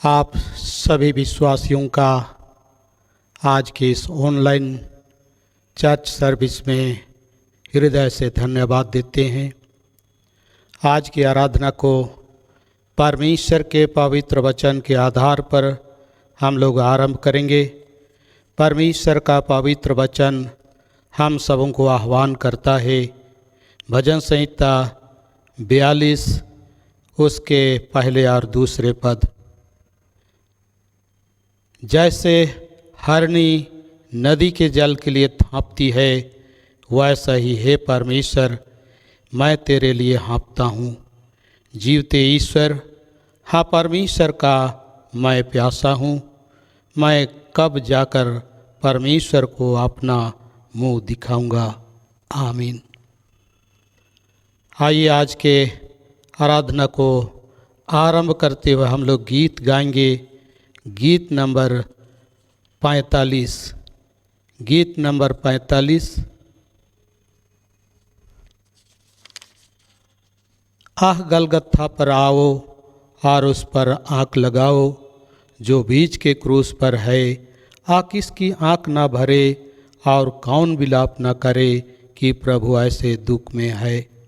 आप सभी विश्वासियों का आज के इस ऑनलाइन चर्च सर्विस में हृदय से धन्यवाद देते हैं। आज की आराधना को परमेश्वर के पवित्र वचन के आधार पर हम लोग आरंभ करेंगे। परमेश्वर का पवित्र वचन हम सबों को आह्वान करता है। भजन संहिता 42 उसके पहले और दूसरे पद। जैसे हरनी नदी के जल के लिए हाँफती है, वैसा ही है परमेश्वर, मैं तेरे लिए हाँफता हूँ। जीवते ईश्वर, हाँ परमेश्वर का मैं प्यासा हूँ। मैं कब जाकर परमेश्वर को अपना मुँह दिखाऊंगा। आमीन। आइए आज के आराधना को आरंभ करते हुए हम लोग गीत गाएंगे। गीत नंबर 45। गीत नंबर 45। आह गलगत्था पर आओ और उस पर आँख लगाओ, जो बीच के क्रूस पर है। किसकी आँख ना भरे और कौन विलाप ना करे कि प्रभु ऐसे दुख में है।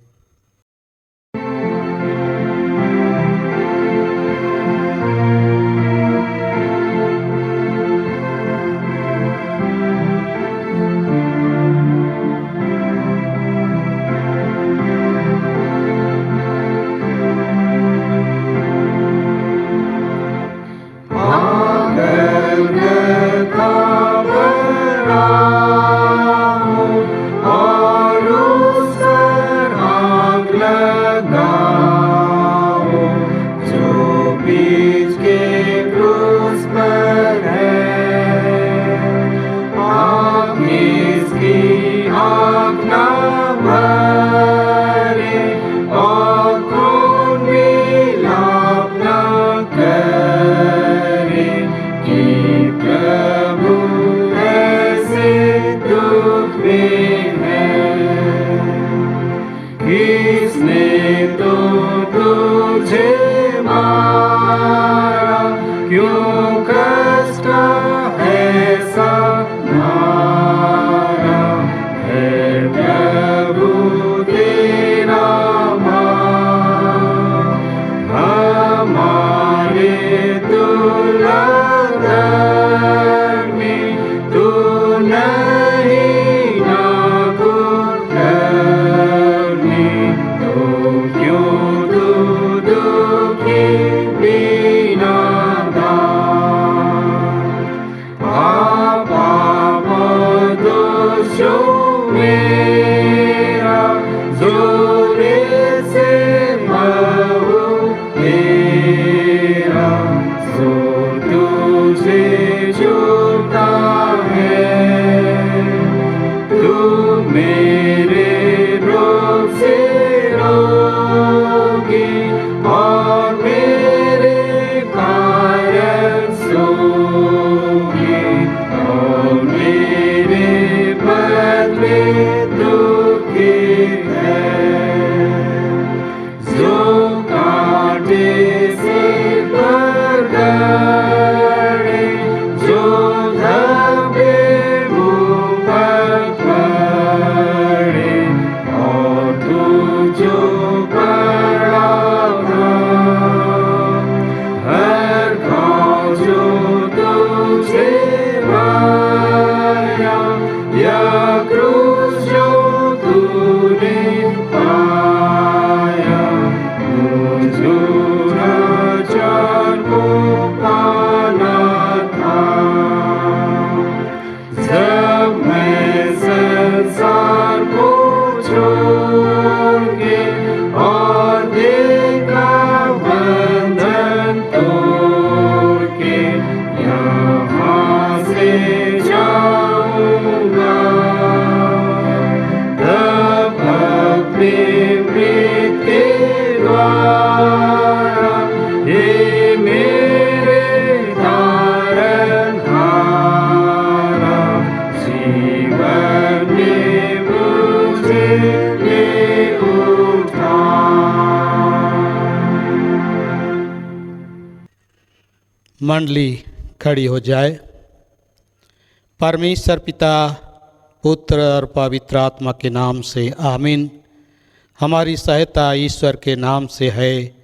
मंडली खड़ी हो जाए। परमेश्वर पिता, पुत्र और पवित्र आत्मा के नाम से आमीन। हमारी सहायता ईश्वर के नाम से है,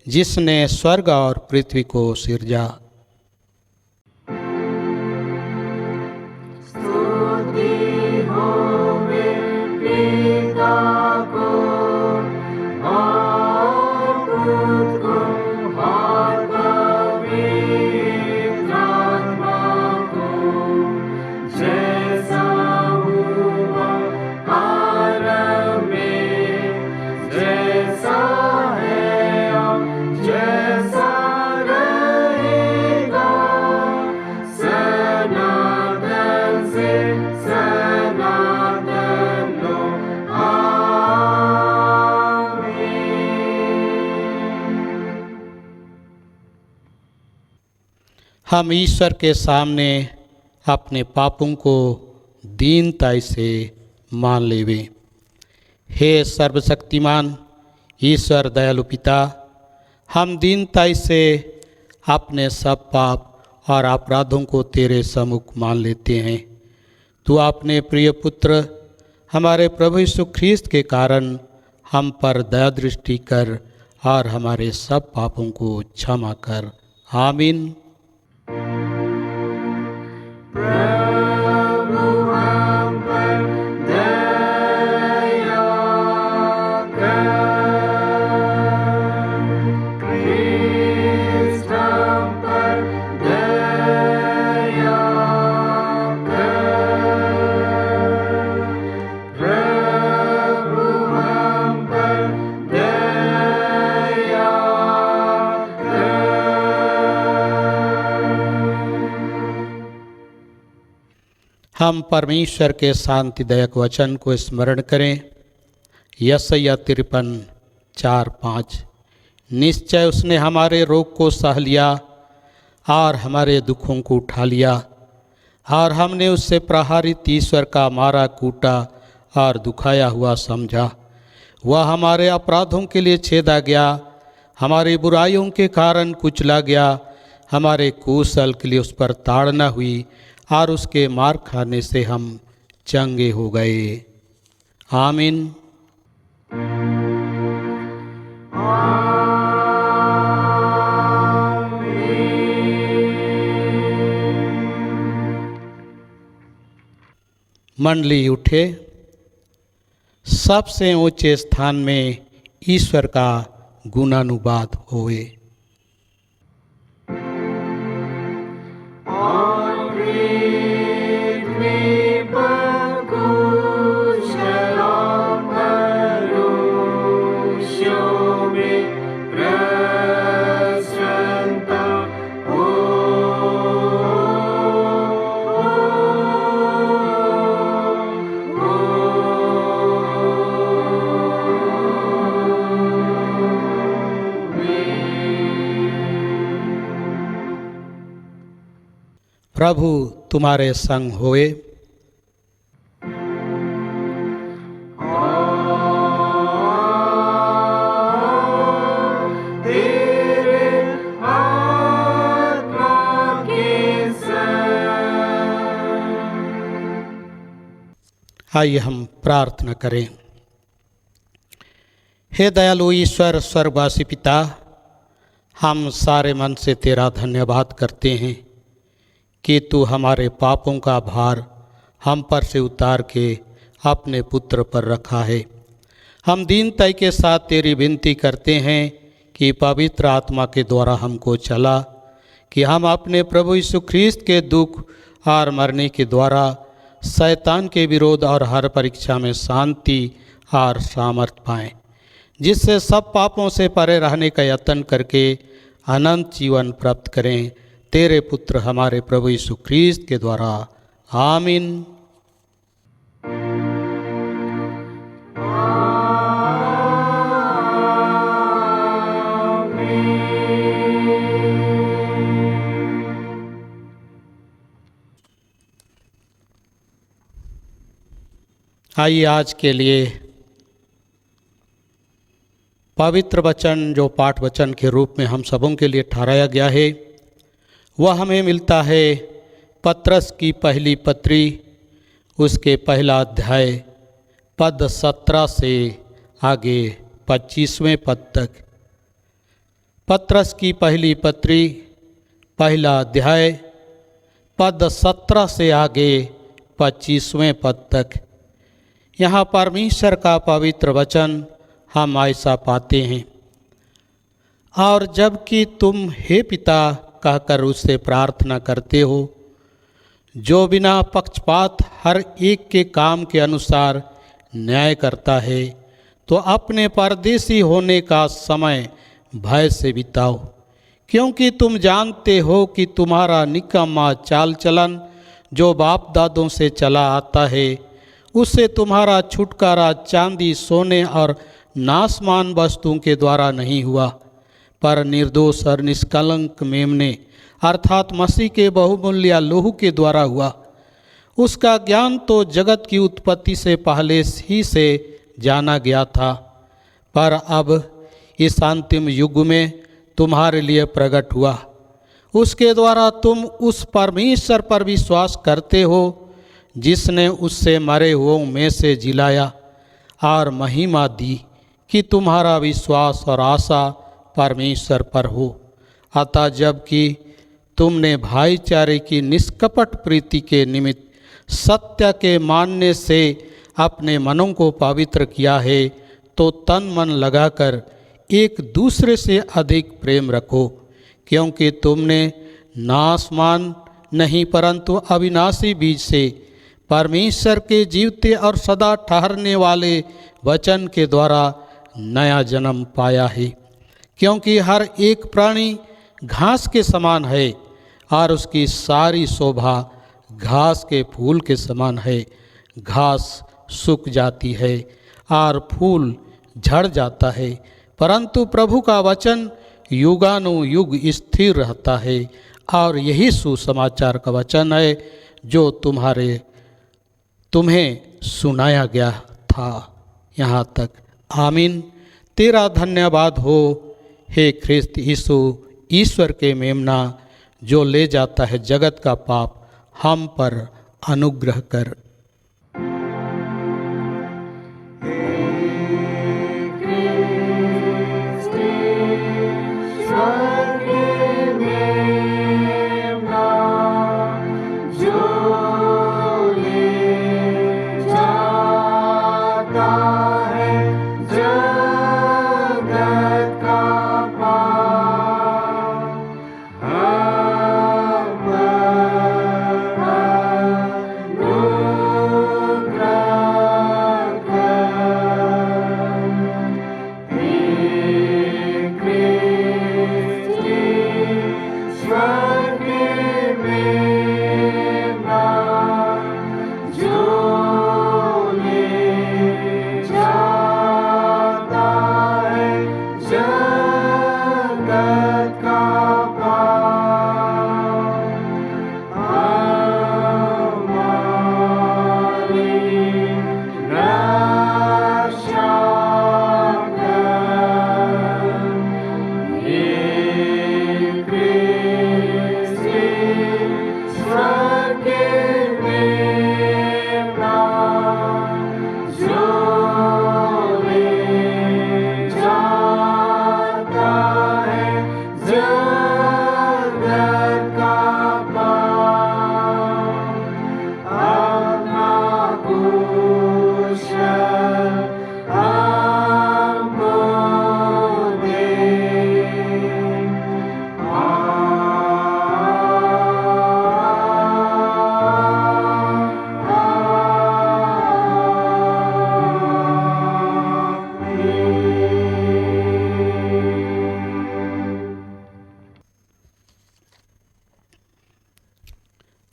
जिसने स्वर्ग और पृथ्वी को सिरजा। हम ईश्वर के सामने अपने पापों को दीनताई से मान लेवें। हे सर्वशक्तिमान ईश्वर दयालु पिता, हम दीनताई से अपने सब पाप और अपराधों को तेरे सम्मुख मान लेते हैं। तू अपने प्रिय पुत्र हमारे प्रभु यीशु ख्रीस्त के कारण हम पर दया दृष्टि कर और हमारे सब पापों को क्षमा कर। आमीन। हम परमेश्वर के शांतिदायक वचन को स्मरण करें। यशायाह 53:4-5। निश्चय उसने हमारे रोग को सह लिया और हमारे दुखों को उठा लिया, और हमने उससे प्रहारित ईश्वर का मारा कूटा और दुखाया हुआ समझा। वह हमारे अपराधों के लिए छेदा गया, हमारी बुराइयों के कारण कुचला गया। हमारे कुशल के लिए उस पर ताड़ना हुई और उसके मार खाने से हम चंगे हो गए। आमीन। मंडली उठे। सबसे ऊंचे स्थान में ईश्वर का गुणानुवाद होए। प्रभु तुम्हारे संग होए। आइए हम प्रार्थना करें। हे दयालु ईश्वर स्वर्गवासी पिता, हम सारे मन से तेरा धन्यवाद करते हैं कि तू हमारे पापों का भार हम पर से उतार के अपने पुत्र पर रखा है। हम दीनताई के साथ तेरी विनती करते हैं कि पवित्र आत्मा के द्वारा हमको चला, कि हम अपने प्रभु यीशु ख्रीस्त के दुख और मरने के द्वारा शैतान के विरोध और हर परीक्षा में शांति और सामर्थ्य पाएं, जिससे सब पापों से परे रहने का यत्न करके अनंत जीवन प्राप्त करें। तेरे पुत्र हमारे प्रभु यीशु ख्रीस्त के द्वारा। आमीन। आइए आज के लिए पवित्र वचन जो पाठ वचन के रूप में हम सबों के लिए ठहराया गया है, वह हमें मिलता है पत्रस की पहली पत्री, उसके पहला अध्याय पद 17 से आगे 25वें पद तक। पत्रस की पहली पत्री पहला अध्याय पद 17 से आगे 25वें पद तक। यहाँ परमेश्वर का पवित्र वचन हम ऐसा पाते हैं, और जबकि तुम हे पिता कहकर उससे प्रार्थना करते हो, जो बिना पक्षपात हर एक के काम के अनुसार न्याय करता है, तो अपने परदेशी होने का समय भय से बिताओ, क्योंकि तुम जानते हो कि तुम्हारा निकम्मा चाल चलन जो बाप दादों से चला आता है, उससे तुम्हारा छुटकारा चांदी सोने और नाशमान वस्तुओं के द्वारा नहीं हुआ, पर निर्दोष और निष्कलंक मेमने अर्थात मसीह के बहुमूल्य लोहू के द्वारा हुआ। उसका ज्ञान तो जगत की उत्पत्ति से पहले ही से जाना गया था, पर अब इस अंतिम युग में तुम्हारे लिए प्रकट हुआ। उसके द्वारा तुम उस परमेश्वर पर विश्वास करते हो जिसने उससे मरे हुओं में से जिलाया और महिमा दी कि तुम्हारा विश्वास और आशा परमेश्वर पर हो। अतः जबकि तुमने भाईचारे की निष्कपट प्रीति के निमित्त सत्य के मानने से अपने मनों को पवित्र किया है, तो तन मन लगाकर एक दूसरे से अधिक प्रेम रखो, क्योंकि तुमने नाशमान नहीं परंतु अविनाशी बीज से परमेश्वर के जीवते और सदा ठहरने वाले वचन के द्वारा नया जन्म पाया है। क्योंकि हर एक प्राणी घास के समान है और उसकी सारी शोभा घास के फूल के समान है। घास सूख जाती है और फूल झड़ जाता है, परंतु प्रभु का वचन युगानुयुग स्थिर रहता है। और यही सुसमाचार का वचन है जो तुम्हें सुनाया गया था यहाँ तक। आमीन। तेरा धन्यवाद हो हे ख्रिस्त यीशु, ईश्वर के मेमना, जो ले जाता है जगत का पाप, हम पर अनुग्रह कर।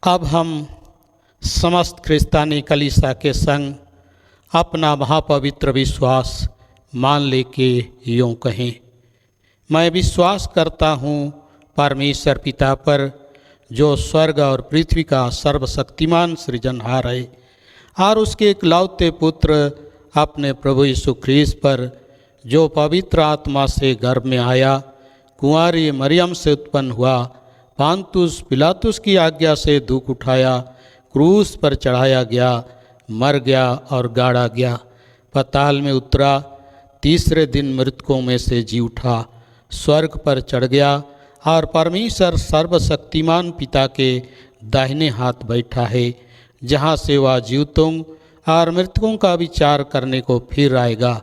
अब हम समस्त क्रिस्तानी कलीसिया के संग अपना महापवित्र विश्वास मान ले के यूँ कहें, मैं विश्वास करता हूँ परमेश्वर पिता पर, जो स्वर्ग और पृथ्वी का सर्वशक्तिमान सृजनहार है, और उसके इकलौते पुत्र अपने प्रभु यीशु ख्रीस्त पर, जो पवित्र आत्मा से गर्भ में आया, कुंवारी मरियम से उत्पन्न हुआ, पांतुस पिलातुस की आज्ञा से दुख उठाया, क्रूस पर चढ़ाया गया, मर गया और गाड़ा गया, पाताल में उतरा, तीसरे दिन मृतकों में से जी उठा, स्वर्ग पर चढ़ गया और परमेश्वर सर्वशक्तिमान पिता के दाहिने हाथ बैठा है, जहाँ से वह जीवितों और मृतकों का विचार करने को फिर आएगा।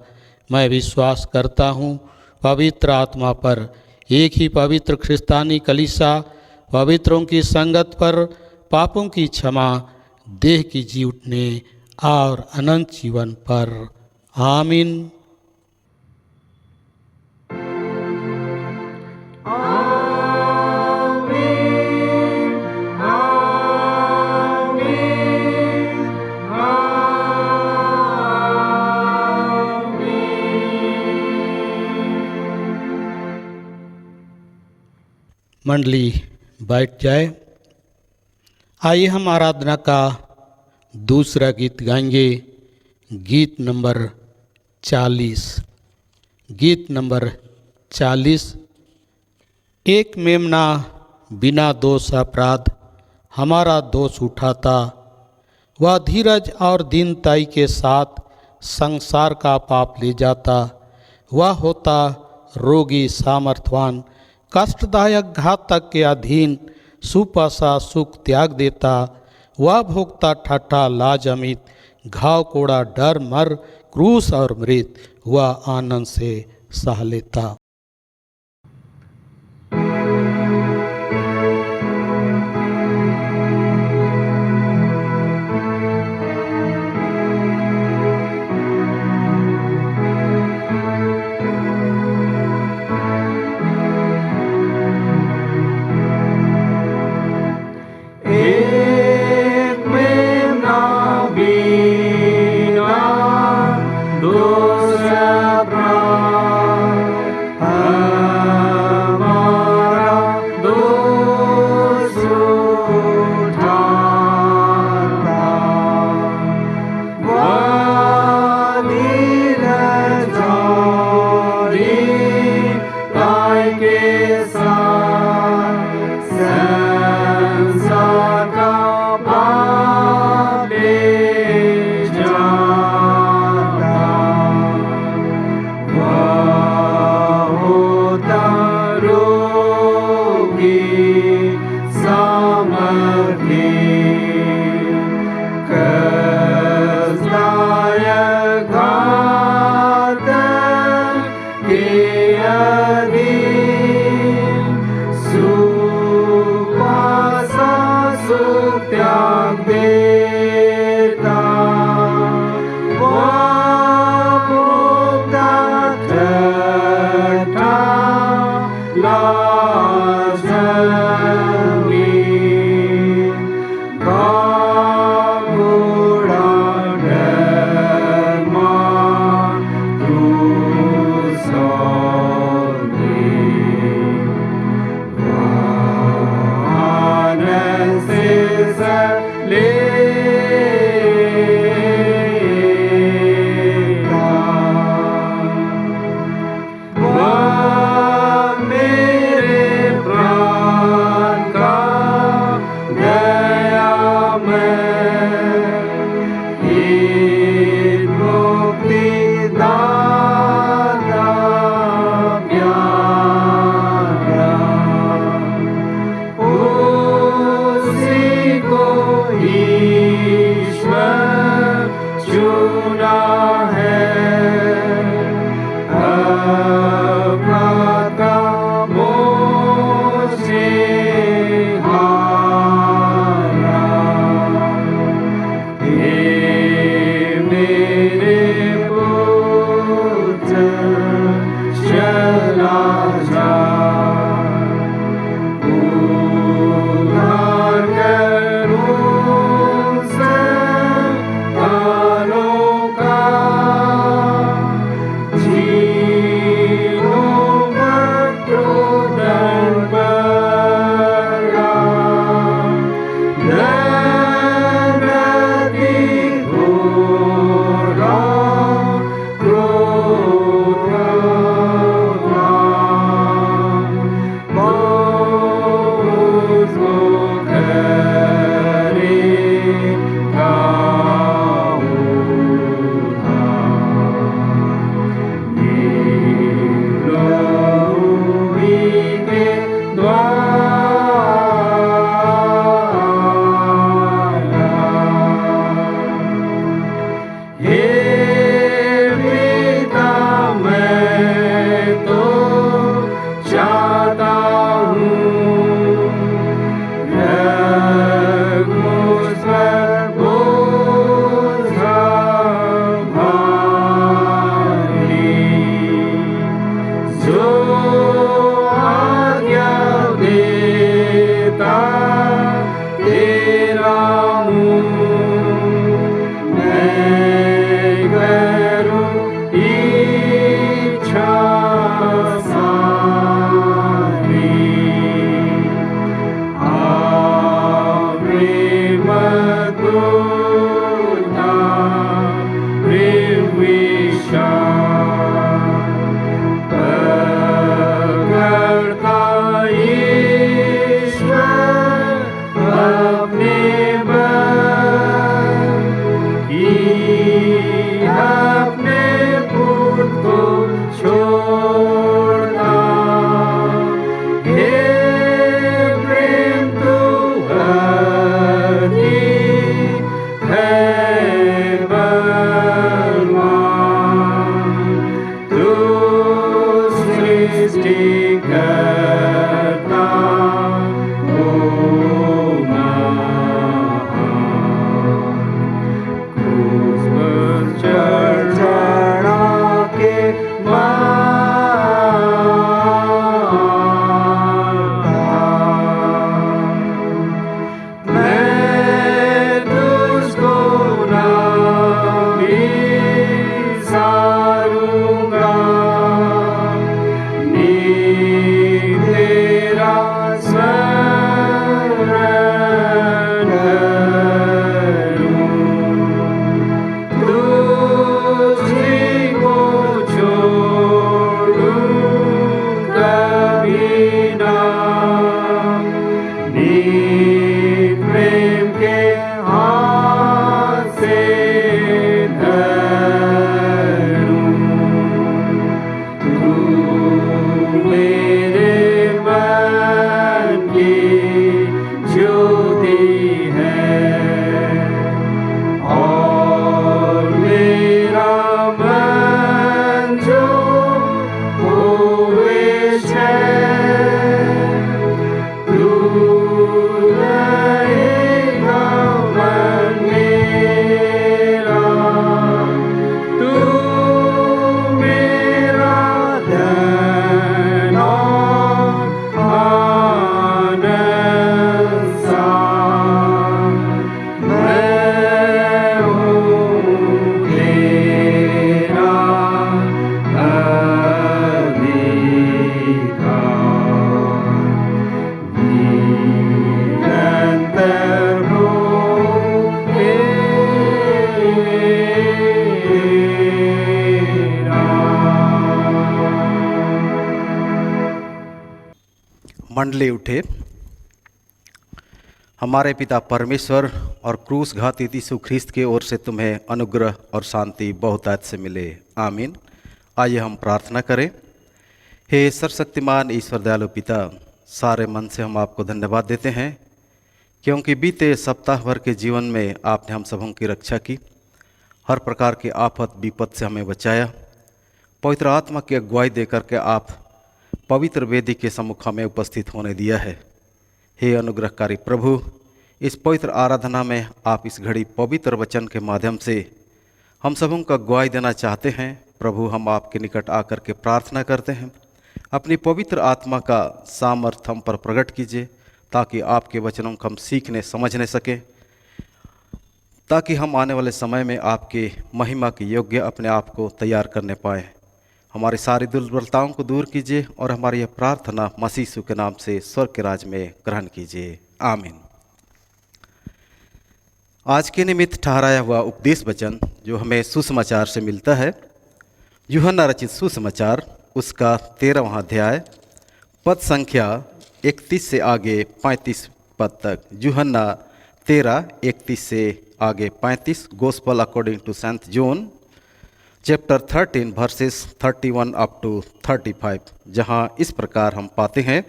मैं विश्वास करता हूँ पवित्र आत्मा पर, एक ही पवित्र ख्रिस्तानी कलीसिया, पवित्रों की संगत पर, पापों की क्षमा, देह की जी उठने और अनंत जीवन पर। आमीन। मंडली बैठ जाए। आइए हम आराधना का दूसरा गीत गाएंगे, गीत नंबर 40। गीत नंबर 40। एक मेमना बिना दोष अपराध हमारा दोष उठाता, वह धीरज और दीनताई के साथ संसार का पाप ले जाता। वह होता रोगी सामर्थवान, कष्टदायक घातक के अधीन सुपासा सुख त्याग देता। वह भोगता ठट्ठा लाज अमित, घाव कोड़ा डर मर क्रूस और मृत, वह आनंद से सह लेता। का मंडली उठे। हमारे पिता परमेश्वर और क्रूस घाती यीशु ख्रीस्त की ओर से तुम्हें अनुग्रह और शांति बहुतायत से मिले, आमीन। आइए हम प्रार्थना करें। हे सर्वशक्तिमान ईश्वर दयालु पिता, सारे मन से हम आपको धन्यवाद देते हैं क्योंकि बीते सप्ताह भर के जीवन में आपने हम सबों की रक्षा की, हर प्रकार की आफत विपद से हमें बचाया। पवित्र आत्मा की अगुवाई देकर के आप पवित्र वेदी के सम्मुख में उपस्थित होने दिया है। हे अनुग्रहकारी प्रभु, इस पवित्र आराधना में आप इस घड़ी पवित्र वचन के माध्यम से हम सबों का अगुवाई देना चाहते हैं। प्रभु, हम आपके निकट आकर के प्रार्थना करते हैं, अपनी पवित्र आत्मा का सामर्थ्य हम पर प्रकट कीजिए ताकि आपके वचनों को हम सीखने समझने सकें, ताकि हम आने वाले समय में आपके महिमा के योग्य अपने आप को तैयार करने पाएँ। हमारी सारी दुर्बलताओं को दूर कीजिए और हमारी यह प्रार्थना मसीह यीशु के नाम से स्वर्ग के राज में ग्रहण कीजिए, आमीन। आज के निमित्त ठहराया हुआ उपदेश वचन जो हमें सुसमाचार से मिलता है, यूहन्ना रचित सुसमाचार उसका 13वां अध्याय पद संख्या 31 से आगे 35 पद तक। यूहन्ना 13:31 से आगे 35, gospel according to Saint John chapter 13 verses 31 up to 35, जहाँ इस प्रकार हम पाते हैं।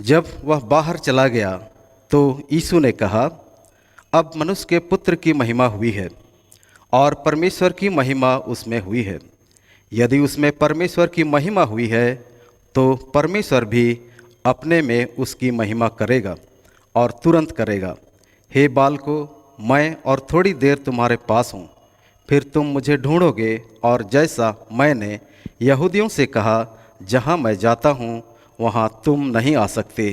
जब वह बाहर चला गया तो यीशु ने कहा, अब मनुष्य के पुत्र की महिमा हुई है और परमेश्वर की महिमा उसमें हुई है। यदि उसमें परमेश्वर की महिमा हुई है तो परमेश्वर भी अपने में उसकी महिमा करेगा और तुरंत करेगा। हे बालकों, मैं और थोड़ी देर तुम्हारे पास हूँ, फिर तुम मुझे ढूंढोगे और जैसा मैंने यहूदियों से कहा, जहाँ मैं जाता हूँ वहाँ तुम नहीं आ सकते,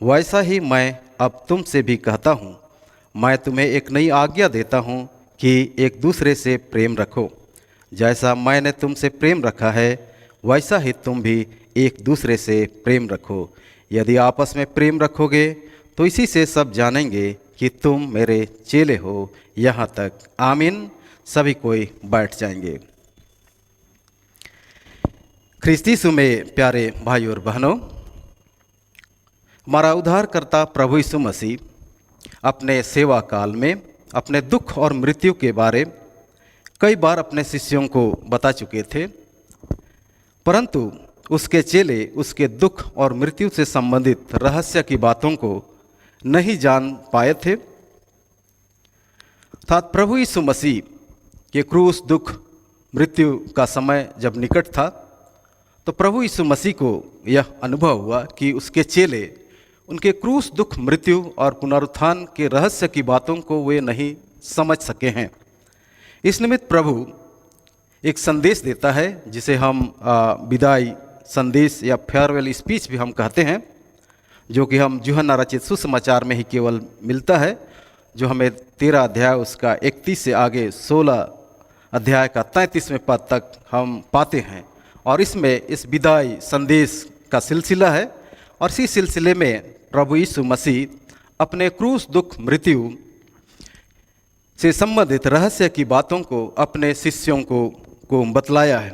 वैसा ही मैं अब तुमसे भी कहता हूँ। मैं तुम्हें एक नई आज्ञा देता हूँ कि एक दूसरे से प्रेम रखो। जैसा मैंने तुमसे प्रेम रखा है वैसा ही तुम भी एक दूसरे से प्रेम रखो। यदि आपस में प्रेम रखोगे तो इसी से सब जानेंगे कि तुम मेरे चेले हो। यहाँ तक, आमीन। सभी कोई बैठ जाएंगे। ख्रीस्त यीशु में प्यारे भाई और बहनों, हमारा उद्धारकर्ता प्रभु यीशु मसीह अपने सेवा काल में अपने दुख और मृत्यु के बारे कई बार अपने शिष्यों को बता चुके थे, परंतु उसके चेले उसके दुख और मृत्यु से संबंधित रहस्य की बातों को नहीं जान पाए थे। अर्थात प्रभु यीशु मसीह के क्रूस, दुख, मृत्यु का समय जब निकट था तो प्रभु यीशु मसीह को यह अनुभव हुआ कि उसके चेले उनके क्रूस, दुख, मृत्यु और पुनरुत्थान के रहस्य की बातों को वे नहीं समझ सके हैं। इस निमित्त प्रभु एक संदेश देता है जिसे हम विदाई संदेश या फेयरवेल स्पीच भी हम कहते हैं, जो कि हम यूहन्ना रचित सुसमाचार में ही केवल मिलता है, जो हमें 13 अध्याय उसका 31 से आगे 16 अध्याय का 33वें पद तक हम पाते हैं। और इसमें इस विदाई संदेश का सिलसिला है और इसी सिलसिले में प्रभु यीशु मसीह अपने क्रूस, दुख, मृत्यु से संबंधित रहस्य की बातों को अपने शिष्यों को बतलाया है।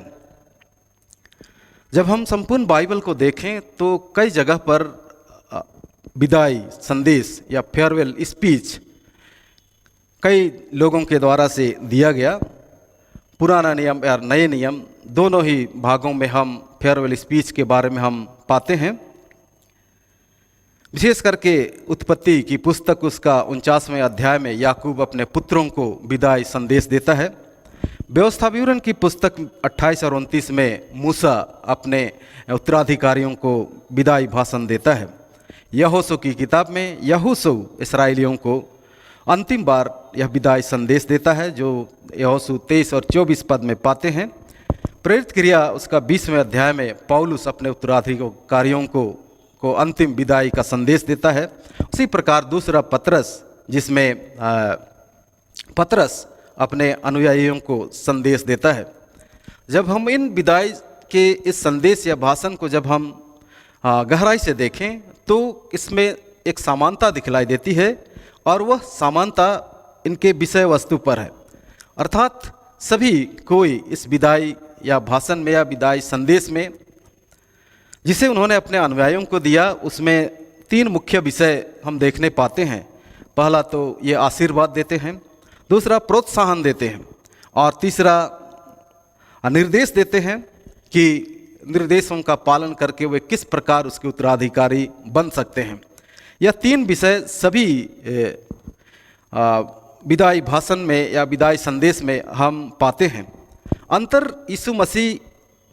जब हम संपूर्ण बाइबल को देखें तो कई जगह पर विदाई संदेश या फेयरवेल स्पीच कई लोगों के द्वारा से दिया गया। पुराना नियम या नए नियम दोनों ही भागों में हम फेयरवेल स्पीच के बारे में हम पाते हैं। विशेष करके उत्पत्ति की पुस्तक उसका 49वें अध्याय में याकूब अपने पुत्रों को विदाई संदेश देता है। व्यवस्था विवरण की पुस्तक 28 और 29 में मूसा अपने उत्तराधिकारियों को विदाई भाषण देता है। यहोशू की किताब में यहोशू इस्राएलियों को अंतिम बार यह विदाई संदेश देता है, जो यहोशू 23 और 24 पद में पाते हैं। प्रेरित क्रिया उसका 20वें अध्याय में पौलुस अपने उत्तराधिकारियों को अंतिम विदाई का संदेश देता है। उसी प्रकार दूसरा पतरस, जिसमें पतरस अपने अनुयायियों को संदेश देता है। जब हम इन विदाई के इस संदेश या भाषण को जब हम गहराई से देखें तो इसमें एक समानता दिखलाई देती है और वह समानता इनके विषय वस्तु पर है। अर्थात सभी कोई इस विदाई या भाषण में या विदाई संदेश में जिसे उन्होंने अपने अनुयायियों को दिया, उसमें 3 मुख्य विषय हम देखने पाते हैं। पहला तो ये आशीर्वाद देते हैं, दूसरा प्रोत्साहन देते हैं, और तीसरा निर्देश देते हैं कि निर्देशों का पालन करके वे किस प्रकार उसके उत्तराधिकारी बन सकते हैं। यह 3 विषय सभी विदाई भाषण में या विदाई संदेश में हम पाते हैं। अंतर यीशु मसीह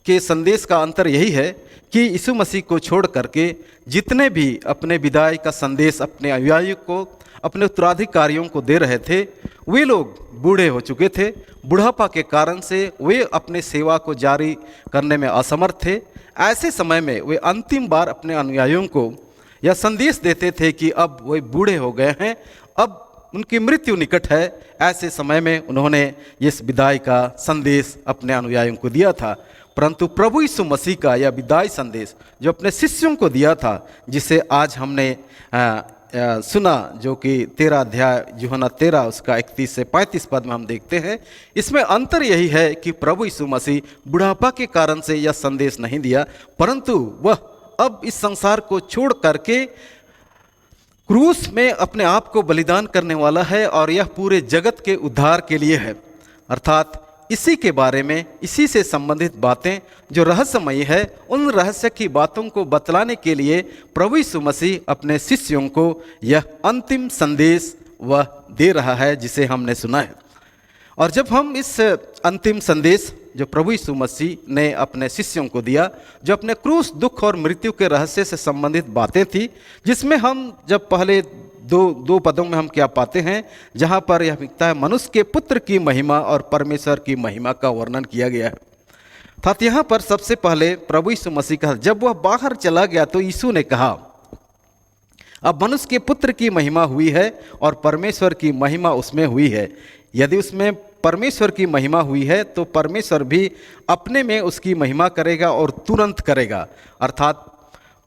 के संदेश का अंतर यही है कि यीशु मसीह को छोड़ करके जितने भी अपने विदाई का संदेश अपने अनुयायियों को, अपने उत्तराधिकारियों को दे रहे थे, वे लोग बूढ़े हो चुके थे। बुढ़ापा के कारण से वे अपने सेवा को जारी करने में असमर्थ थे। ऐसे समय में वे अंतिम बार अपने अनुयायियों को यह संदेश देते थे कि अब वे बूढ़े हो गए हैं, अब उनकी मृत्यु निकट है। ऐसे समय में उन्होंने इस विदाई का संदेश अपने अनुयायियों को दिया था। परंतु प्रभु यीशु मसीह का यह विदाई संदेश जो अपने शिष्यों को दिया था, जिसे आज हमने सुना, जो कि 13 अध्याय यूहन्ना 13 उसका 31 से 35 पद में हम देखते हैं, इसमें अंतर यही है कि प्रभु यीशु मसीह बुढ़ापा के कारण से यह संदेश नहीं दिया, परंतु वह अब इस संसार को छोड़ करके क्रूस में अपने आप को बलिदान करने वाला है, और यह पूरे जगत के उद्धार के लिए है। अर्थात इसी के बारे में, इसी से संबंधित बातें जो रहस्यमयी है, उन रहस्य की बातों को बतलाने के लिए प्रभु यीशु मसीह अपने शिष्यों को यह अंतिम संदेश वह दे रहा है, जिसे हमने सुना है। और जब हम इस अंतिम संदेश जो प्रभु यीशु मसीह ने अपने शिष्यों को दिया, जो अपने क्रूस, दुख और मृत्यु के रहस्य से संबंधित बातें थी, जिसमें हम जब पहले दो पदों में हम क्या पाते हैं, जहाँ पर यह लिखता है मनुष्य के पुत्र की महिमा और परमेश्वर की महिमा का वर्णन किया गया है। अर्थात यहाँ पर सबसे पहले प्रभु यीशु मसीह का, जब वह बाहर चला गया तो यीशु ने कहा अब मनुष्य के पुत्र की महिमा हुई है और परमेश्वर की महिमा उसमें हुई है। यदि उसमें परमेश्वर की महिमा हुई है तो परमेश्वर भी अपने में उसकी महिमा करेगा और तुरंत करेगा। अर्थात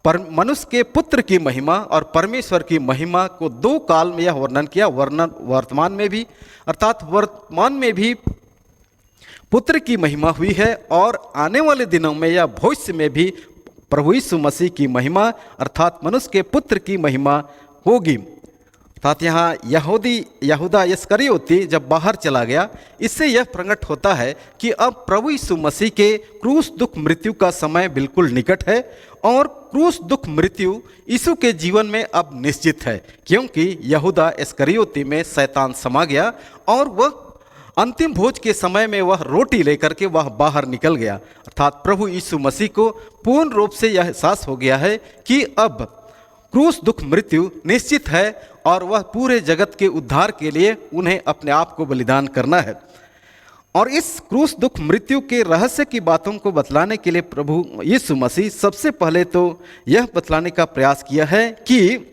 मनुष्य के पुत्र की महिमा और परमेश्वर की महिमा को 2 काल में यह वर्णन किया। वर्तमान में भी, अर्थात वर्तमान में भी पुत्र की महिमा हुई है, और आने वाले दिनों में या भविष्य में भी प्रभु यीशु मसीह की महिमा अर्थात मनुष्य के पुत्र की महिमा होगी। अर्थात यहाँ यहूदा इस्करियोती जब बाहर चला गया, इससे यह प्रकट होता है कि अब प्रभु यीशु मसीह के क्रूस, दुख, मृत्यु का समय बिल्कुल निकट है, और क्रूस, दुख, मृत्यु यीशु के जीवन में अब निश्चित है, क्योंकि यहूदा इस्करियोती में शैतान समा गया, और वह अंतिम भोज के समय में वह रोटी लेकर के वह बाहर निकल गया। अर्थात प्रभु यीशु मसीह को पूर्ण रूप से यह एहसास हो गया है कि अब क्रूस, दुख, मृत्यु निश्चित है, और वह पूरे जगत के उद्धार के लिए उन्हें अपने आप को बलिदान करना है। और इस क्रूस, दुख, मृत्यु के रहस्य की बातों को बतलाने के लिए प्रभु यीशु मसीह सबसे पहले तो यह बतलाने का प्रयास किया है कि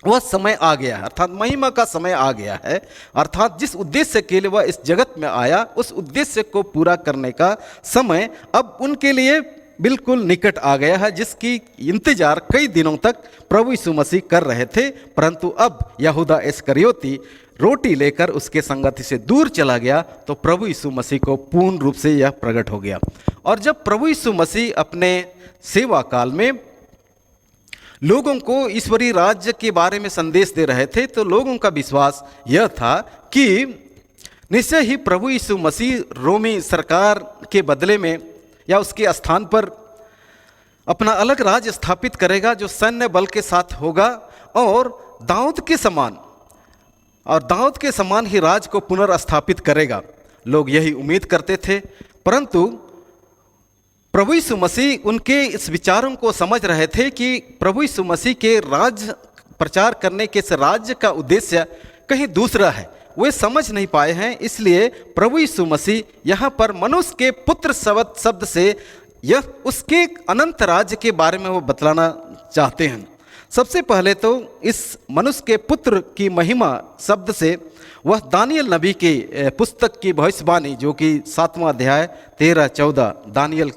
वह समय आ गया है, अर्थात महिमा का समय आ गया है। अर्थात जिस उद्देश्य के लिए वह इस जगत में आया, उस उद्देश्य को पूरा करने का समय अब उनके लिए बिल्कुल निकट आ गया है, जिसकी इंतजार कई दिनों तक प्रभु यीशु मसीह कर रहे थे। परंतु अब यहूदा इस्करियोती रोटी लेकर उसके संगति से दूर चला गया, तो प्रभु यीशु मसीह को पूर्ण रूप से यह प्रकट हो गया। और जब प्रभु यीशु मसीह अपने सेवा काल में लोगों को ईश्वरीय राज्य के बारे में संदेश दे रहे थे, तो लोगों का विश्वास यह था कि निश्चय ही प्रभु यीशु मसीह रोमी सरकार के बदले में या उसके स्थान पर अपना अलग राज्य स्थापित करेगा, जो सैन्य बल के साथ होगा, और दाऊद के समान ही राज को पुनर्स्थापित करेगा। लोग यही उम्मीद करते थे, परंतु प्रभु यीशु मसीह उनके इस विचारों को समझ रहे थे कि प्रभु यीशु मसीह के राज्य प्रचार करने के इस राज्य का उद्देश्य कहीं दूसरा है। वे समझ नहीं पाए हैं, इसलिए प्रभु यीशु मसीह यहाँ पर मनुष्य के पुत्र शब्द से यह उसके अनंत राज्य के बारे में वो बतलाना चाहते हैं। सबसे पहले तो इस मनुष्य के पुत्र की महिमा शब्द से वह दानियल नबी की पुस्तक की भविष्यवाणी, जो कि 7वां अध्याय 13-14 दानियल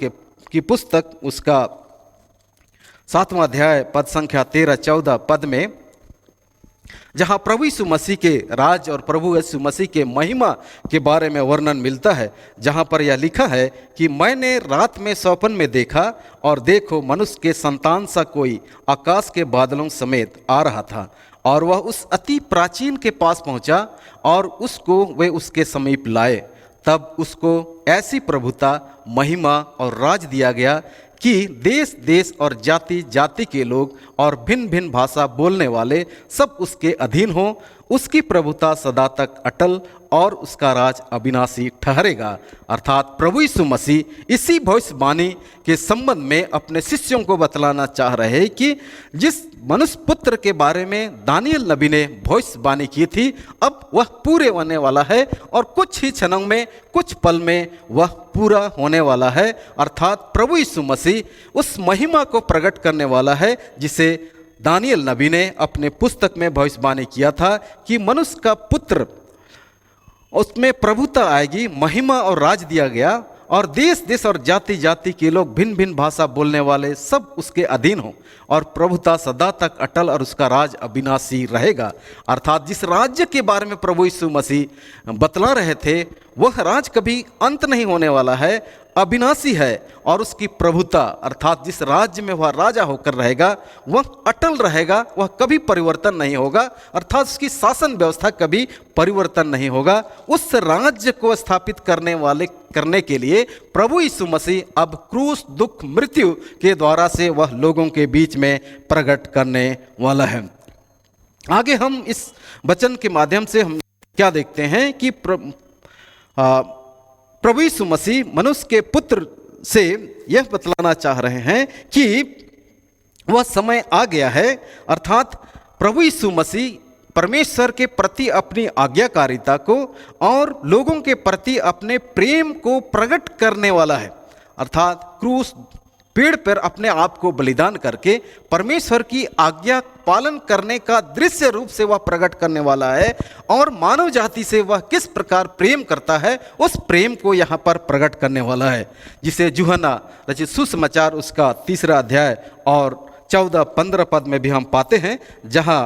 की पुस्तक, उसका 7वां अध्याय पद संख्या 13-14 पद में जहाँ प्रभु यीशु मसीह के राज और प्रभु यीशु मसीह के महिमा के बारे में वर्णन मिलता है, जहाँ पर यह लिखा है कि मैंने रात में स्वप्न में देखा और देखो मनुष्य के संतान सा कोई आकाश के बादलों समेत आ रहा था, और वह उस अति प्राचीन के पास पहुंचा और उसको वे उसके समीप लाए। तब उसको ऐसी प्रभुता, महिमा और राज दिया गया कि देश देश और जाति जाति के लोग और भिन्न भिन्न भाषा बोलने वाले सब उसके अधीन हों। उसकी प्रभुता सदा तक अटल और उसका राज अविनाशी ठहरेगा। अर्थात प्रभु यीशु मसीह इसी भविष्यवाणी के संबंध में अपने शिष्यों को बतलाना चाह रहे हैं कि जिस मनुष्य पुत्र के बारे में दानियल नबी ने भविष्यवाणी की थी, अब वह पूरे होने वाला है और कुछ ही क्षणों में, कुछ पल में वह पूरा होने वाला है। अर्थात प्रभु यीशु मसीह उस महिमा को प्रकट करने वाला है जिसे दानियल नबी ने अपने पुस्तक में भविष्यवाणी किया था कि मनुष्य का पुत्र, उसमें प्रभुता आएगी, महिमा और राज दिया गया और देश देश और जाति जाति के लोग, भिन्न भिन्न भाषा बोलने वाले सब उसके अधीन हों और प्रभुता सदा तक अटल और उसका राज अविनाशी रहेगा। अर्थात जिस राज्य के बारे में प्रभु यीशु मसीह बतला रहे थे, वह राज कभी अंत नहीं होने वाला है, अविनाशी है और उसकी प्रभुता, अर्थात जिस राज्य में वह राजा होकर रहेगा वह अटल रहेगा, वह कभी परिवर्तन नहीं होगा। अर्थात उसकी शासन व्यवस्था कभी परिवर्तन नहीं होगा। उस राज्य को स्थापित करने के लिए प्रभु यीशु मसीह अब क्रूस, दुख, मृत्यु के द्वारा से वह लोगों के बीच में प्रकट करने वाला है। आगे हम इस वचन के माध्यम से हम क्या देखते हैं कि प्रभु यीशु मसीह मनुष्य के पुत्र से यह बतलाना चाह रहे हैं कि वह समय आ गया है। अर्थात प्रभु यीशु मसीह परमेश्वर के प्रति अपनी आज्ञाकारिता को और लोगों के प्रति अपने प्रेम को प्रकट करने वाला है। अर्थात क्रूस, पेड़ पर अपने आप को बलिदान करके परमेश्वर की आज्ञा पालन करने का दृश्य रूप से वह प्रकट करने वाला है और मानव जाति से वह किस प्रकार प्रेम करता है उस प्रेम को यहाँ पर प्रकट करने वाला है, जिसे यूहन्ना रचित सुसमाचार उसका 3 अध्याय और 14-15 पद में भी हम पाते हैं, जहाँ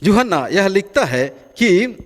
यूहन्ना यह लिखता है कि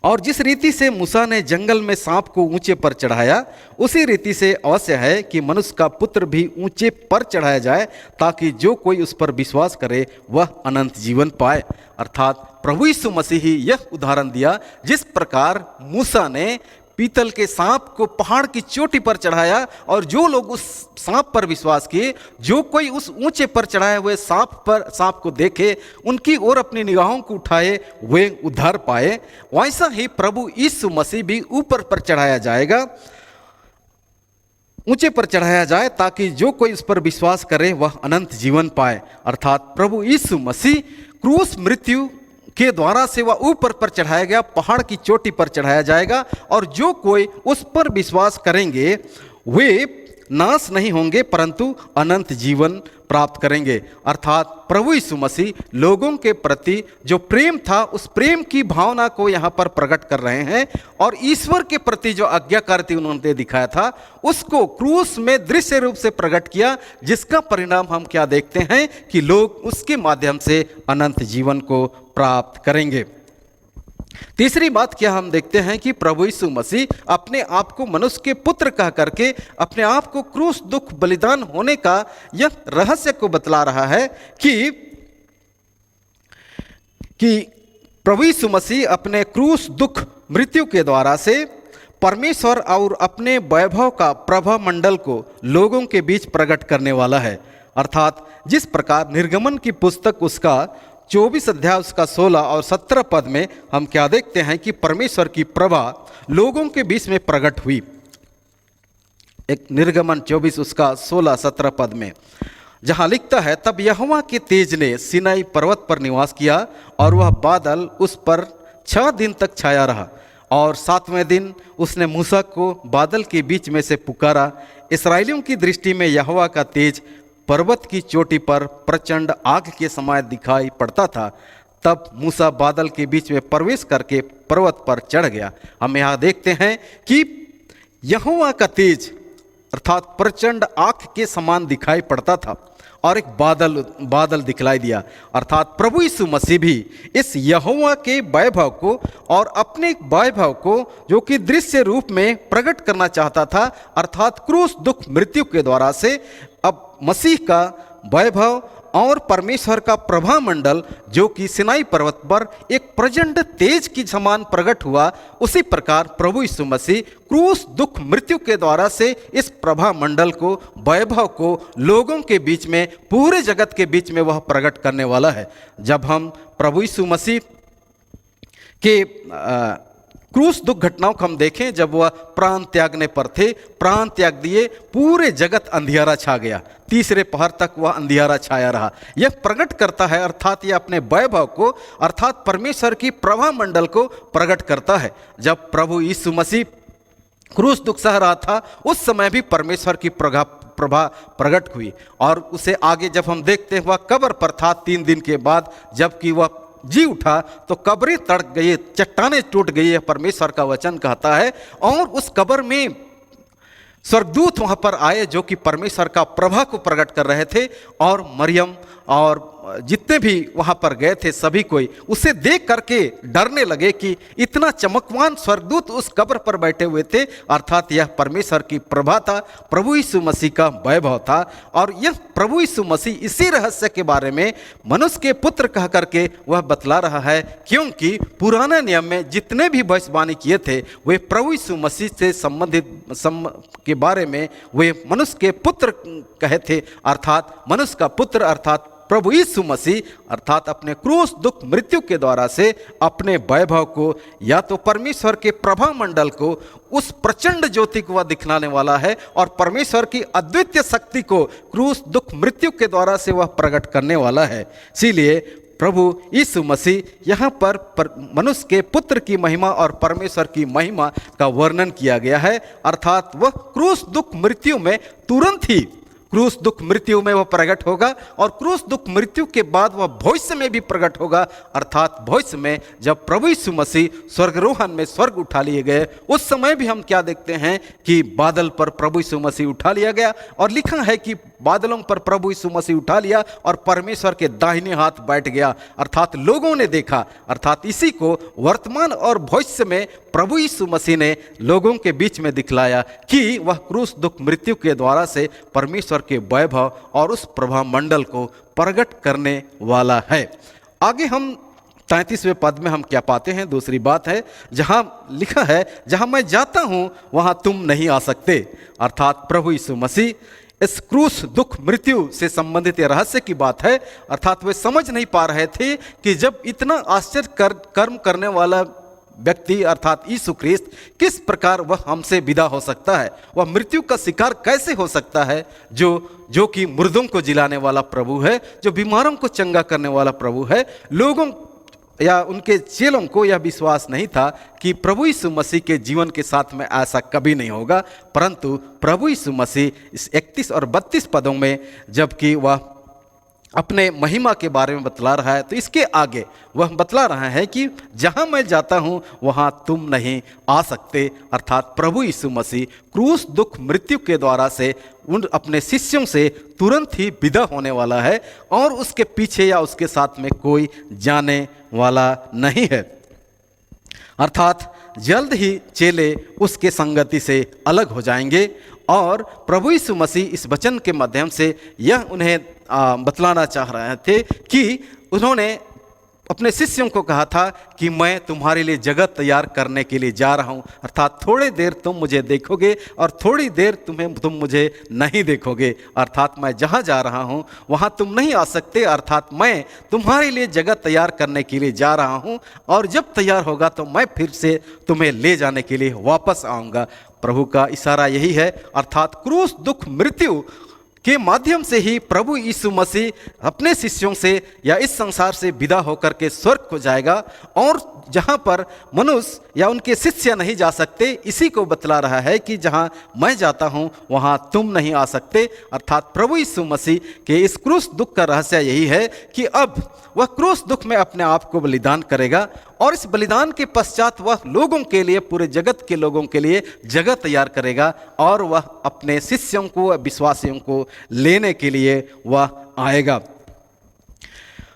और जिस रीति से मूसा ने जंगल में सांप को ऊंचे पर चढ़ाया, उसी रीति से अवश्य है कि मनुष्य का पुत्र भी ऊंचे पर चढ़ाया जाए, ताकि जो कोई उस पर विश्वास करे वह अनंत जीवन पाए। अर्थात प्रभु यीशु मसीह ही यह उदाहरण दिया, जिस प्रकार मूसा ने पीतल के सांप को पहाड़ की चोटी पर चढ़ाया और जो लोग उस सांप पर विश्वास किए, जो कोई उस ऊंचे पर चढ़ाए हुए सांप को देखे, उनकी ओर अपनी निगाहों को उठाए, वे उद्धार पाए। वैसा ही प्रभु यीशु मसीह भी ऊपर पर चढ़ाया जाएगा, ऊंचे पर चढ़ाया जाए, ताकि जो कोई उस पर विश्वास करे वह अनंत जीवन पाए। अर्थात प्रभु यीशु मसीह क्रूस, मृत्यु के द्वारा से वह ऊपर पर चढ़ाया गया, पहाड़ की चोटी पर चढ़ाया जाएगा और जो कोई उस पर विश्वास करेंगे वे नाश नहीं होंगे परंतु अनंत जीवन प्राप्त करेंगे। अर्थात प्रभु यीशु मसीह लोगों के प्रति जो प्रेम था, उस प्रेम की भावना को यहाँ पर प्रकट कर रहे हैं और ईश्वर के प्रति जो आज्ञाकारिता उन्होंने दिखाया था उसको क्रूस में दृश्य रूप से प्रकट किया, जिसका परिणाम हम क्या देखते हैं कि लोग उसके माध्यम से अनंत जीवन को प्राप्त करेंगे। तीसरी बात क्या हम देखते हैं कि प्रभु यीशु मसीह अपने आप को मनुष्य के पुत्र कह करके अपने आप को क्रूस, दुख, बलिदान होने का यह रहस्य को बतला रहा है कि प्रभु यीशु मसीह अपने क्रूस, दुख, मृत्यु के द्वारा से परमेश्वर और अपने वैभव का प्रभा मंडल को लोगों के बीच प्रकट करने वाला है। अर्थात जिस प्रकार निर्गमन की पुस्तक उसका 24 अध्याय उसका 16 और 17 पद में हम क्या देखते हैं कि परमेश्वर की प्रभा लोगों के बीच में प्रकट हुई। एक निर्गमन 24 उसका 16-17 पद में जहां लिखता है, तब यहोवा के तेज ने सिनाई पर्वत पर निवास किया और वह बादल उस पर 6 दिन तक छाया रहा और 7वें दिन उसने मूसा को बादल के बीच में से पुकारा। इस्राएलियों की दृष्टि में यहोवा का तेज पर्वत की चोटी पर प्रचंड आग के समान दिखाई पड़ता था। तब मूसा बादल के बीच में प्रवेश करके पर्वत पर चढ़ गया। हम यहाँ देखते हैं कि यहोवा का तेज अर्थात प्रचंड आग के समान दिखाई पड़ता था और एक बादल दिखलाई दिया। अर्थात प्रभु यीशु मसीह भी इस यहोवा के वैभव को और अपने वैभव को जो कि दृश्य रूप में प्रकट करना चाहता था, अर्थात क्रूस दुख मृत्यु के द्वारा से अब मसीह का वैभव और परमेश्वर का प्रभा मंडल जो कि सिनाई पर्वत पर एक प्रचंड तेज की समान प्रकट हुआ, उसी प्रकार प्रभु यीशु मसीह क्रूस दुख मृत्यु के द्वारा से इस प्रभा मंडल को, वैभव को लोगों के बीच में, पूरे जगत के बीच में वह प्रकट करने वाला है। जब हम प्रभु यीशु मसीह के क्रूस दुख घटनाओं को हम देखें, जब वह प्राण त्यागने पर थे, प्राण त्याग दिए, पूरे जगत अंधियारा छा गया, तीसरे पहर तक वह अंधियारा छाया रहा। यह प्रकट करता है, अर्थात यह अपने वैभव को, अर्थात परमेश्वर की प्रभा मंडल को प्रकट करता है। जब प्रभु यीशु मसीह क्रूस दुख सह रहा था, उस समय भी परमेश्वर की प्रभा प्रकट हुई। और उसे आगे जब हम देखते हैं, वह कब्र पर था 3 दिन के बाद, जबकि वह जी उठा तो कब्रें तड़क गई, चट्टानें टूट गई है, परमेश्वर का वचन कहता है। और उस कब्र में स्वर्गदूत वहां पर आए जो कि परमेश्वर का प्रभा को प्रकट कर रहे थे, और मरियम और जितने भी वहां पर गए थे सभी कोई उसे देख करके डरने लगे कि इतना चमकवान स्वर्गदूत उस कब्र पर बैठे हुए थे, अर्थात यह परमेश्वर की प्रभा था, प्रभु यीशु मसीह का वैभव था। और यह प्रभु यीशु मसीह इसी रहस्य के बारे में मनुष्य के पुत्र कह करके वह बतला रहा है, क्योंकि पुराने नियम में जितने भी भविष्यवाणी किए थे वे प्रभु यीशु मसीह से संबंधित के बारे में वे मनुष्य के पुत्र कहे थे, अर्थात मनुष्य का पुत्र अर्थात प्रभु यीशु मसीह, अर्थात अपने क्रूस दुख मृत्यु के द्वारा से अपने वैभव को, या तो परमेश्वर के प्रभा मंडल को, उस प्रचंड ज्योति को वह दिखलाने वाला है, और परमेश्वर की अद्वितीय शक्ति को क्रूस दुख मृत्यु के द्वारा से वह प्रकट करने वाला है। इसीलिए प्रभु यीशु मसीह यहाँ पर मनुष्य के पुत्र की महिमा और परमेश्वर की महिमा का वर्णन किया गया है, अर्थात वह क्रूस दुख मृत्यु में तुरंत ही क्रूस दुख मृत्यु में वह प्रकट होगा, और क्रूस दुख मृत्यु के बाद वह भविष्य में भी प्रकट होगा, अर्थात भविष्य में जब प्रभु यीशु मसीह स्वर्गरोहण में स्वर्ग उठा लिए गए, उस समय भी हम क्या देखते हैं कि बादल पर प्रभु यीशु मसीह उठा लिया गया, और लिखा है कि बादलों पर प्रभु यीशु मसीह उठा लिया और परमेश्वर के दाहिने हाथ बैठ गया, अर्थात लोगों ने देखा। अर्थात इसी को वर्तमान और भविष्य में प्रभु यीशु मसीह ने लोगों के बीच में दिखलाया कि वह क्रूस दुख मृत्यु के द्वारा से परमेश्वर के वैभव और उस प्रभा मंडल को प्रकट करने वाला है। आगे हम 33वें पद में हम क्या पाते हैं, दूसरी बात है जहां लिखा है, जहां मैं जाता हूं वहां तुम नहीं आ सकते, अर्थात प्रभु यीशु मसीह इस क्रूस दुख मृत्यु से संबंधित रहस्य की बात है। अर्थात वे समझ नहीं पा रहे थे कि जब इतना आश्चर्य कर्म करने वाला व्यक्ति अर्थात यीशु ख्रिस्त किस प्रकार वह हमसे विदा हो सकता है, वह मृत्यु का शिकार कैसे हो सकता है, जो कि मुर्दों को जिलाने वाला प्रभु है, जो बीमारों को चंगा करने वाला प्रभु है। लोगों या उनके चेलों को यह विश्वास नहीं था कि प्रभु यीशु मसीह के जीवन के साथ में ऐसा कभी नहीं होगा, परंतु प्रभु यीशु मसीह इस 31 और 32 पदों में जबकि वह अपने महिमा के बारे में बतला रहा है, तो इसके आगे वह बतला रहा है कि जहां मैं जाता हूं वहां तुम नहीं आ सकते, अर्थात प्रभु यीशु मसीह क्रूस दुख मृत्यु के द्वारा से उन अपने शिष्यों से तुरंत ही विदा होने वाला है, और उसके पीछे या उसके साथ में कोई जाने वाला नहीं है। अर्थात जल्द ही चेले उसके संगति से अलग हो जाएंगे, और प्रभु यीशु मसीह इस वचन के माध्यम से यह उन्हें बतलाना चाह रहे थे कि उन्होंने अपने शिष्यों को कहा था कि मैं तुम्हारे लिए जगह तैयार करने के लिए जा रहा हूँ, अर्थात थोड़ी देर तुम मुझे देखोगे और थोड़ी देर तुम मुझे नहीं देखोगे, अर्थात मैं जहाँ जा रहा हूँ वहाँ तुम नहीं आ सकते, अर्थात मैं तुम्हारे लिए जगह तैयार करने के लिए जा रहा हूँ, और जब तैयार होगा तो मैं फिर से तुम्हें ले जाने के लिए वापस आऊँगा। प्रभु का इशारा यही है, अर्थात क्रूस दुख मृत्यु के माध्यम से ही प्रभु यीशु मसीह अपने शिष्यों से या इस संसार से विदा होकर के स्वर्ग को जाएगा, और जहाँ पर मनुष्य या उनके शिष्य नहीं जा सकते, इसी को बतला रहा है कि जहाँ मैं जाता हूँ वहाँ तुम नहीं आ सकते। अर्थात प्रभु यीशु मसीह के इस क्रूस दुख का रहस्य यही है कि अब वह क्रूस दुख में अपने आप को बलिदान करेगा, और इस बलिदान के पश्चात वह लोगों के लिए, पूरे जगत के लोगों के लिए जगह तैयार करेगा, और वह अपने शिष्यों को, विश्वासियों को लेने के लिए वह आएगा।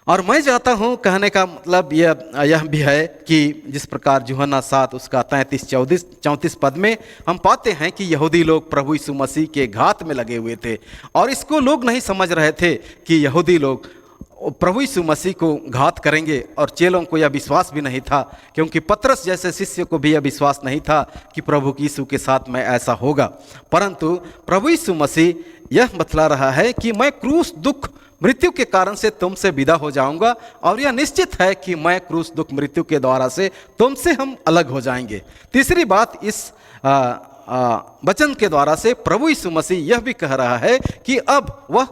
और मैं चाहता हूँ कहने का मतलब यह भी है कि जिस प्रकार यूहन्ना 7 उसका 33-34 पद में हम पाते हैं कि यहूदी लोग प्रभु यीशु मसीह के घात में लगे हुए थे, और इसको लोग नहीं समझ रहे थे कि यहूदी लोग प्रभु यीशु मसीह को घात करेंगे। और चेलों को यह विश्वास भी नहीं था, क्योंकि पतरस जैसे शिष्य को भी यह विश्वास नहीं था कि प्रभु यीशु के साथ में ऐसा होगा। परंतु प्रभु यीशु मसीह यह बतला रहा है कि मैं क्रूस दुख मृत्यु के कारण से तुमसे विदा हो जाऊंगा, और यह निश्चित है कि मैं क्रूस दुख मृत्यु के द्वारा से तुमसे हम अलग हो जाएंगे। तीसरी बात, इस वचन के द्वारा से प्रभु यीशु मसीह यह भी कह रहा है कि अब वह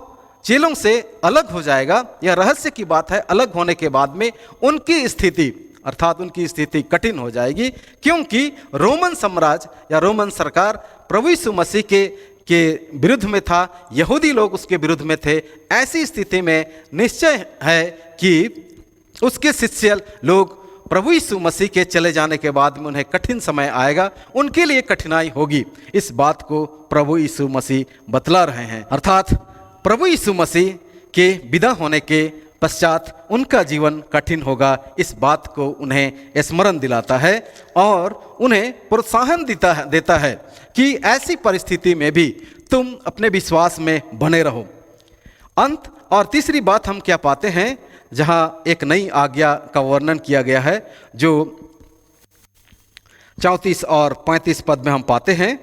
चेलों से अलग हो जाएगा। यह रहस्य की बात है। अलग होने के बाद में उनकी स्थिति अर्थात उनकी स्थिति कठिन हो जाएगी, क्योंकि रोमन साम्राज्य या रोमन सरकार प्रभु यीशु मसीह के विरुद्ध में था, यहूदी लोग उसके विरुद्ध में थे। ऐसी स्थिति में निश्चय है कि उसके शिष्य लोग प्रभु यीशु मसीह के चले जाने के बाद में उन्हें कठिन समय आएगा, उनके लिए कठिनाई होगी। इस बात को प्रभु यीशु मसीह बतला रहे हैं। अर्थात प्रभु यीशु मसीह के विदा होने के पश्चात उनका जीवन कठिन होगा। इस बात को उन्हें स्मरण दिलाता है और उन्हें प्रोत्साहन देता है कि ऐसी परिस्थिति में भी तुम अपने विश्वास में बने रहो। अंत और तीसरी बात हम क्या पाते हैं, जहाँ एक नई आज्ञा का वर्णन किया गया है, जो 34 और 35 पद में हम पाते हैं,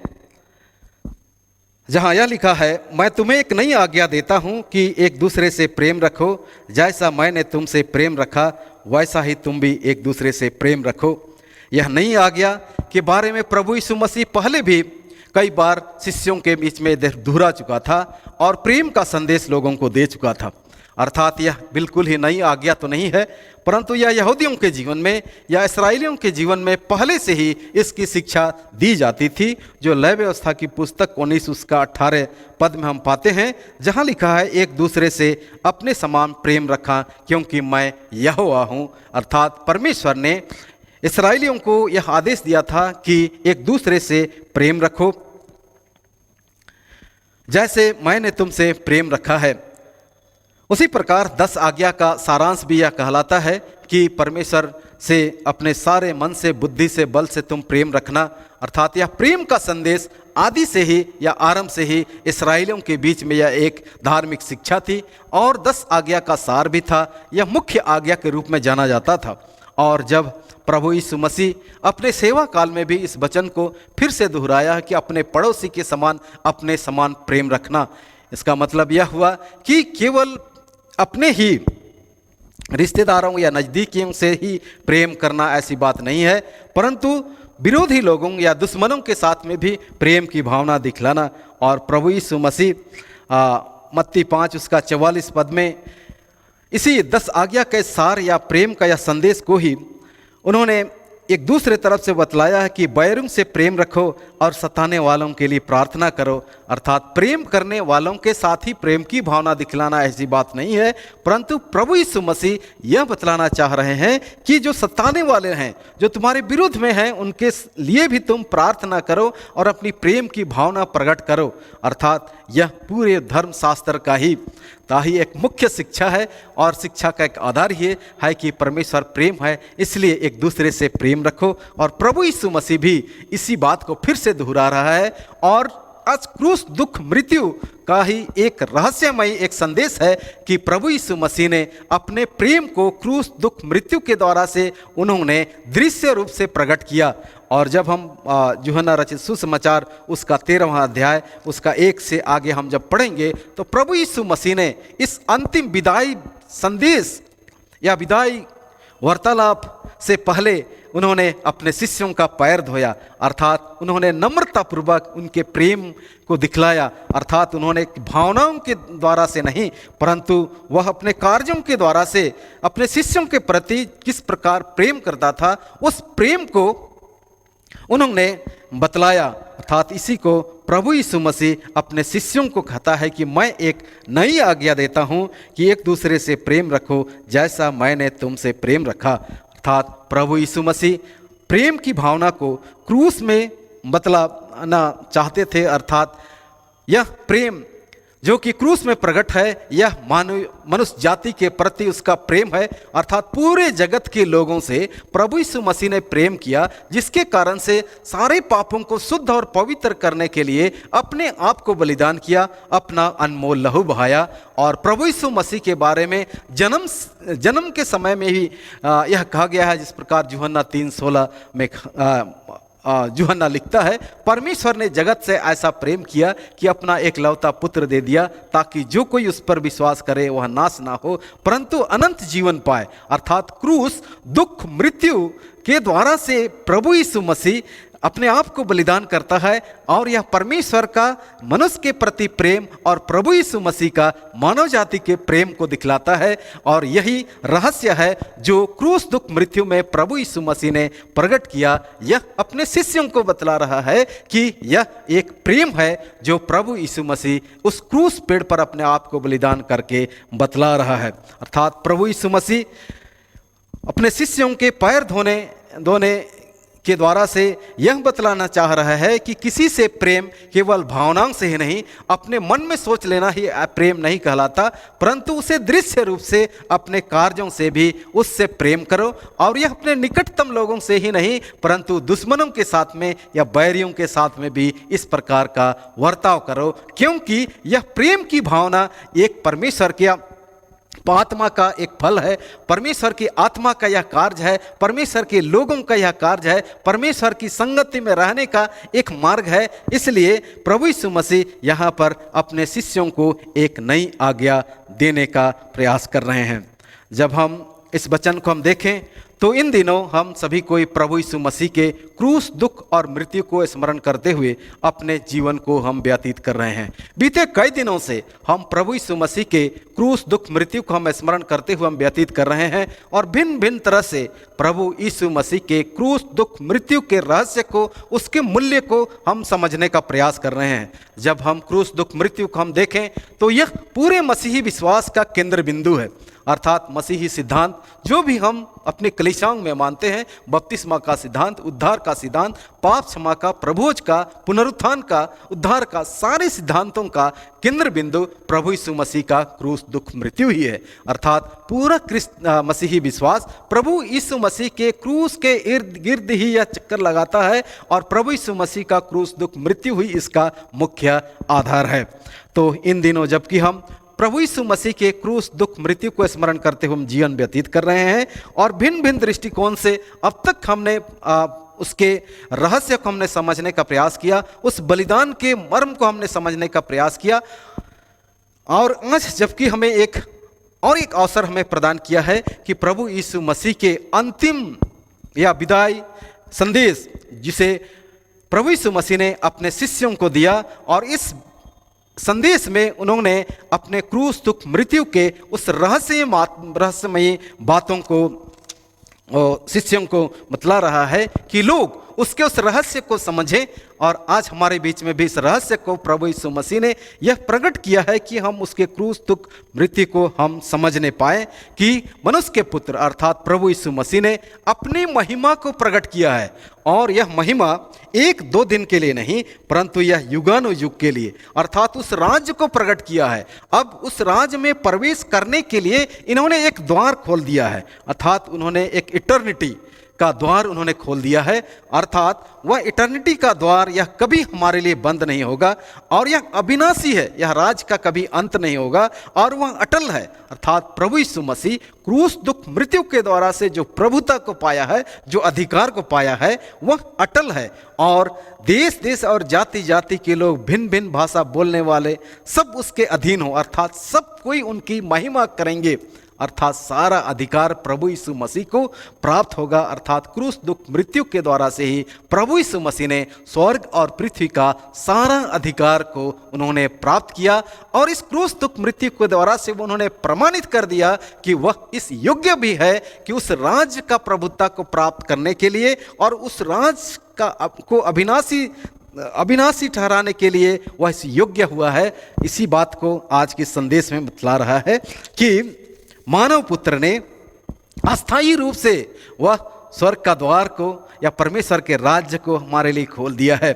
जहाँ यह लिखा है, मैं तुम्हें एक नई आज्ञा देता हूँ कि एक दूसरे से प्रेम रखो। जैसा मैंने तुमसे प्रेम रखा वैसा ही तुम भी एक दूसरे से प्रेम रखो। यह नई आज्ञा के बारे में प्रभु यीशु मसीह पहले भी कई बार शिष्यों के बीच में दोहरा चुका था और प्रेम का संदेश लोगों को दे चुका था। अर्थात यह बिल्कुल ही नई आज्ञा तो नहीं है, परंतु यह यहूदियों के जीवन में या इस्राएलियों के जीवन में पहले से ही इसकी शिक्षा दी जाती थी, जो लय व्यवस्था की पुस्तक 19 उसका 18 पद में हम पाते हैं, जहां लिखा है, एक दूसरे से अपने समान प्रेम रखा क्योंकि मैं यहोवा हूँ। अर्थात परमेश्वर ने इस्राएलियों को यह आदेश दिया था कि एक दूसरे से प्रेम रखो जैसे मैंने तुमसे प्रेम रखा है। उसी प्रकार 10 आज्ञा का सारांश भी यह कहलाता है कि परमेश्वर से अपने सारे मन से, बुद्धि से, बल से तुम प्रेम रखना। अर्थात यह प्रेम का संदेश आदि से ही या आरंभ से ही इस्राएलियों के बीच में यह एक धार्मिक शिक्षा थी और 10 आज्ञा का सार भी था। यह मुख्य आज्ञा के रूप में जाना जाता था। और जब प्रभु यीशु मसीह अपने सेवा काल में भी इस वचन को फिर से दोहराया कि अपने पड़ोसी के समान अपने समान प्रेम रखना, इसका मतलब यह हुआ कि केवल अपने ही रिश्तेदारों या नज़दीकियों से ही प्रेम करना ऐसी बात नहीं है, परंतु विरोधी लोगों या दुश्मनों के साथ में भी प्रेम की भावना दिखलाना। और प्रभु यीशु मसीह मत्ती 5 उसका 44 पद में इसी 10 आज्ञा के सार या प्रेम का या संदेश को ही उन्होंने एक दूसरे तरफ से बतलाया है कि बैरों से प्रेम रखो और सताने वालों के लिए प्रार्थना करो। अर्थात प्रेम करने वालों के साथ ही प्रेम की भावना दिखलाना ऐसी बात नहीं है, परंतु प्रभु यीशु मसीह यह बतलाना चाह रहे हैं कि जो सताने वाले हैं, जो तुम्हारे विरुद्ध में हैं, उनके लिए भी तुम प्रार्थना करो और अपनी प्रेम की भावना प्रकट करो। अर्थात यह पूरे धर्म शास्त्र का ही एक मुख्य शिक्षा है और शिक्षा का एक आधार ये है कि परमेश्वर प्रेम है, इसलिए एक दूसरे से प्रेम रखो। और प्रभु यीशु मसीह भी इसी बात को फिर से दोहरा रहा है और आज क्रूस दुख मृत्यु का ही एक रहस्यमय एक संदेश है कि प्रभु यीशु मसीह ने अपने प्रेम को क्रूस दुख मृत्यु के द्वारा से उन्होंने दृश्य रूप से प्रकट किया। और जब हम यूहन्ना रचित सुसमाचार उसका 13वां अध्याय उसका 1 से आगे हम जब पढ़ेंगे तो प्रभु यीशु मसीह ने इस अंतिम विदाई संदेश या विदाई वार्तालाप से पहले उन्होंने अपने शिष्यों का पैर धोया। अर्थात उन्होंने नम्रतापूर्वक उनके प्रेम को दिखलाया। अर्थात उन्होंने भावनाओं के द्वारा से नहीं, परंतु वह अपने कार्यों के द्वारा से अपने शिष्यों के प्रति किस प्रकार प्रेम करता था, उस प्रेम को उन्होंने बतलाया। अर्थात इसी को प्रभु यीशु मसीह अपने शिष्यों को कहता है कि मैं एक नई आज्ञा देता हूँ कि एक दूसरे से प्रेम रखो जैसा मैंने तुमसे प्रेम रखा। अर्थात प्रभु यीशु मसीह प्रेम की भावना को क्रूस में बतलाना चाहते थे। अर्थात यह प्रेम जो कि क्रूस में प्रकट है, यह मनुष्य जाति के प्रति उसका प्रेम है। अर्थात पूरे जगत के लोगों से प्रभु यीशु मसीह ने प्रेम किया, जिसके कारण से सारे पापों को शुद्ध और पवित्र करने के लिए अपने आप को बलिदान किया, अपना अनमोल लहू बहाया। और प्रभु यीशु मसीह के बारे में जन्म के समय में ही यह कहा गया है, जिस प्रकार यूहन्ना 3:16 में यूहन्ना लिखता है, परमेश्वर ने जगत से ऐसा प्रेम किया कि अपना एकलौता पुत्र दे दिया, ताकि जो कोई उस पर विश्वास करे वह नाश ना हो परंतु अनंत जीवन पाए। अर्थात क्रूस, दुख, मृत्यु के द्वारा से प्रभु यीशु मसीह अपने आप को बलिदान करता है, और यह परमेश्वर का मनुष्य के प्रति प्रेम और प्रभु यीशु मसीह का मानव जाति के प्रेम को दिखलाता है। और यही रहस्य है जो क्रूस, दुख, मृत्यु में प्रभु यीशु मसीह ने प्रकट किया। यह अपने शिष्यों को बतला रहा है कि यह एक प्रेम है जो प्रभु यीशु मसीह उस क्रूस पेड़ पर अपने आप को बलिदान करके बतला रहा है। अर्थात प्रभु यीशु मसीह अपने शिष्यों के पैर धोने के द्वारा से यह बतलाना चाह रहा है कि किसी से प्रेम केवल भावनाओं से ही नहीं, अपने मन में सोच लेना ही प्रेम नहीं कहलाता, परंतु उसे दृश्य रूप से अपने कार्यों से भी उससे प्रेम करो। और यह अपने निकटतम लोगों से ही नहीं, परंतु दुश्मनों के साथ में या बैरियों के साथ में भी इस प्रकार का वर्ताव करो, क्योंकि यह प्रेम की भावना एक परमेश्वर के आत्मा का एक फल है। परमेश्वर की आत्मा का यह कार्य है, परमेश्वर के लोगों का यह कार्य है, परमेश्वर की संगति में रहने का एक मार्ग है। इसलिए प्रभु यीशु मसीह यहाँ पर अपने शिष्यों को एक नई आज्ञा देने का प्रयास कर रहे हैं। जब हम इस वचन को हम देखें तो इन दिनों हम सभी कोई प्रभु यीशु मसीह के क्रूस, दुख और मृत्यु को स्मरण करते हुए अपने जीवन को हम व्यतीत कर रहे हैं। बीते कई दिनों से हम प्रभु यीशु मसीह के क्रूस, दुख, मृत्यु को हम स्मरण करते हुए हम व्यतीत कर रहे हैं, और भिन्न भिन्न तरह से प्रभु यीशु मसीह के क्रूस, दुख, मृत्यु के रहस्य को, उसके मूल्य को हम समझने का प्रयास कर रहे हैं। जब हम क्रूस, दुख, मृत्यु को हम देखें तो यह पूरे मसीही विश्वास का केंद्र बिंदु है। अर्थात मसीही सिद्धांत जो भी हम अपने कलीसियाओं में मानते हैं, बपतिस्मा का सिद्धांत, उद्धार का सिद्धांत, पाप क्षमा का, प्रभोज का, पुनरुत्थान का, उद्धार का, सारे सिद्धांतों का केंद्र बिंदु प्रभु यीशु मसीह का क्रूस, दुख, मृत्यु ही है। अर्थात पूरा मसीही विश्वास प्रभु यीशु मसीह के क्रूस के इर्द गिर्द ही यह चक्कर लगाता है, और प्रभु यीशु मसीह का क्रूस, दुख, मृत्यु ही इसका मुख्य आधार है। तो इन दिनों जबकि हम प्रभु यीशु मसीह के क्रूस, दुख, मृत्यु को स्मरण करते हुए हम जीवन व्यतीत कर रहे हैं, और भिन्न भिन्न दृष्टिकोण से अब तक हमने उसके रहस्य को हमने समझने का प्रयास किया, उस बलिदान के मर्म को हमने समझने का प्रयास किया। और आज जबकि हमें एक अवसर हमें प्रदान किया है कि प्रभु यीशु मसीह के अंतिम या विदाई संदेश, जिसे प्रभु यीशु मसीह ने अपने शिष्यों को दिया, और इस संदेश में उन्होंने अपने क्रूस, दुख, मृत्यु के उस रहस्यमयी बातों को शिष्यों को बतला रहा है कि लोग उसके उस रहस्य को समझें। और आज हमारे बीच में भी इस रहस्य को प्रभु यीशु मसीह ने यह प्रकट किया है कि हम उसके क्रूस, दुख, मृत्यु को हम समझने पाए कि मनुष्य के पुत्र अर्थात प्रभु यीशु मसीह ने अपनी महिमा को प्रकट किया है, और यह महिमा 1-2 दिन के लिए नहीं, परंतु यह युगानुयुग के लिए, अर्थात उस राज्य को प्रकट किया है। अब उस राज्य में प्रवेश करने के लिए इन्होंने एक द्वार खोल दिया है, अर्थात उन्होंने एक इटर्निटी का द्वार उन्होंने खोल दिया है। अर्थात वह इटर्निटी का द्वार यह कभी हमारे लिए बंद नहीं होगा, और यह अविनाशी है, यह राज का कभी अंत नहीं होगा, और वह अटल है। अर्थात प्रभु यीशु मसीह क्रूस, दुख, मृत्यु के द्वारा से जो प्रभुता को पाया है, जो अधिकार को पाया है, वह अटल है। और देश देश और जाति जाति के लोग, भिन्न भिन्न भाषा बोलने वाले सब उसके अधीन हो, अर्थात सब कोई उनकी महिमा करेंगे। अर्थात सारा अधिकार प्रभु यीशु मसीह को प्राप्त होगा। अर्थात क्रूस, दुख, मृत्यु के द्वारा से ही प्रभु यीशु मसीह ने स्वर्ग और पृथ्वी का सारा अधिकार को उन्होंने प्राप्त किया, और इस क्रूस, दुख, मृत्यु के द्वारा से उन्होंने प्रमाणित कर दिया कि वह इस योग्य भी है कि उस राज्य का प्रभुता को प्राप्त करने के लिए, और उस राज्य को अविनाशी ठहराने के लिए वह इस योग्य हुआ है। इसी बात को आज के संदेश में बतला रहा है कि मानव पुत्र ने अस्थायी रूप से वह स्वर्ग का द्वार को या परमेश्वर के राज्य को हमारे लिए खोल दिया है,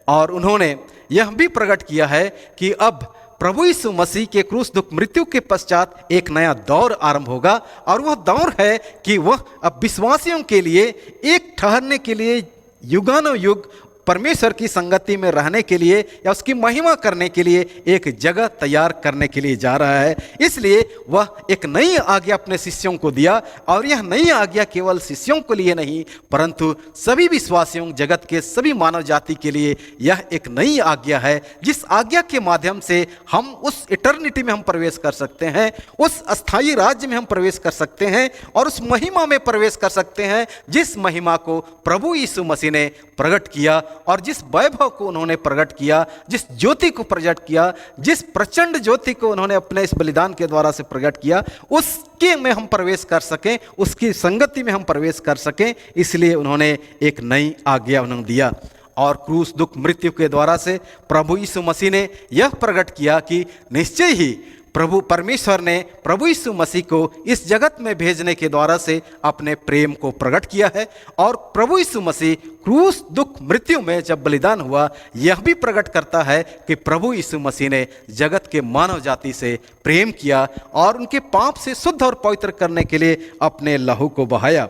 और उन्होंने यह भी प्रकट किया है कि अब प्रभु यीशु मसीह के क्रूस दुख मृत्यु के पश्चात एक नया दौर आरंभ होगा, और वह दौर है कि वह अब विश्वासियों के लिए एक ठहरने के लिए युगानुयुग परमेश्वर की संगति में रहने के लिए या उसकी महिमा करने के लिए एक जगह तैयार करने के लिए जा रहा है। इसलिए वह एक नई आज्ञा अपने शिष्यों को दिया, और यह नई आज्ञा केवल शिष्यों के लिए नहीं परंतु सभी विश्वासियों, जगत के सभी मानव जाति के लिए यह एक नई आज्ञा है, जिस आज्ञा के माध्यम से हम उस इटर्निटी में हम प्रवेश कर सकते हैं, उस अस्थायी राज्य में हम प्रवेश कर सकते हैं और उस महिमा में प्रवेश कर सकते हैं जिस महिमा को प्रभु यीशु मसीह ने प्रकट किया, और जिस वैभव को उन्होंने प्रकट किया, जिस ज्योति को प्रकट किया, जिस प्रचंड ज्योति को उन्होंने अपने इस बलिदान के द्वारा से प्रकट किया, उसके में हम प्रवेश कर सकें, उसकी संगति में हम प्रवेश कर सकें। इसलिए उन्होंने एक नई आज्ञा उन्होंने दिया, और क्रूस दुख मृत्यु के द्वारा से प्रभु यीशु मसीह ने यह प्रकट किया कि निश्चय ही प्रभु परमेश्वर ने प्रभु यीशु मसीह को इस जगत में भेजने के द्वारा से अपने प्रेम को प्रकट किया है। और प्रभु यीशु मसीह क्रूस दुख मृत्यु में जब बलिदान हुआ, यह भी प्रकट करता है कि प्रभु यीशु मसीह ने जगत के मानव जाति से प्रेम किया और उनके पाप से शुद्ध और पवित्र करने के लिए अपने लहू को बहाया।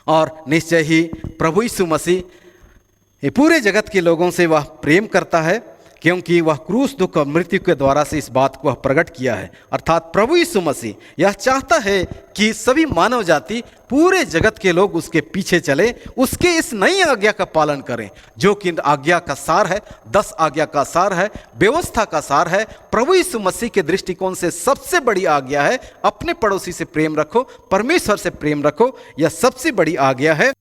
और निश्चय ही प्रभु यीशु मसीह पूरे जगत के लोगों से वह प्रेम करता है, क्योंकि वह क्रूस दुख और मृत्यु के द्वारा से इस बात को वह प्रकट किया है। अर्थात प्रभु यीशु मसीह यह चाहता है कि सभी मानव जाति, पूरे जगत के लोग उसके पीछे चले, उसके इस नई आज्ञा का पालन करें, जो कि आज्ञा का सार है, 10 आज्ञा का सार है, व्यवस्था का सार है। प्रभु यीशु मसीह के दृष्टिकोण से सबसे बड़ी आज्ञा है, अपने पड़ोसी से प्रेम रखो, परमेश्वर से प्रेम रखो, यह सबसे बड़ी आज्ञा है।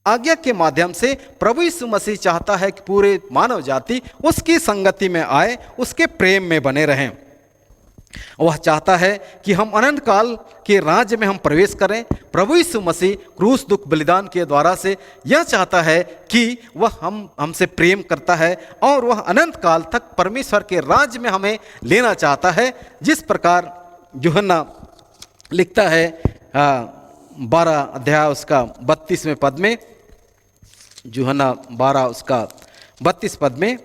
आज्ञा के माध्यम से प्रभु यीशु मसीह चाहता है कि पूरे मानव जाति उसकी संगति में आए, उसके प्रेम में बने रहें। वह चाहता है कि हम अनंत काल के राज्य में हम प्रवेश करें। प्रभु यीशु मसीह क्रूस दुख बलिदान के द्वारा से यह चाहता है कि वह हमसे प्रेम करता है और वह अनंत काल तक परमेश्वर के राज्य में हमें लेना चाहता है। जिस प्रकार यूहन्ना लिखता है 12 अध्याय उसका 32वें पद में, यूहन्ना 12 उसका 32 पद में,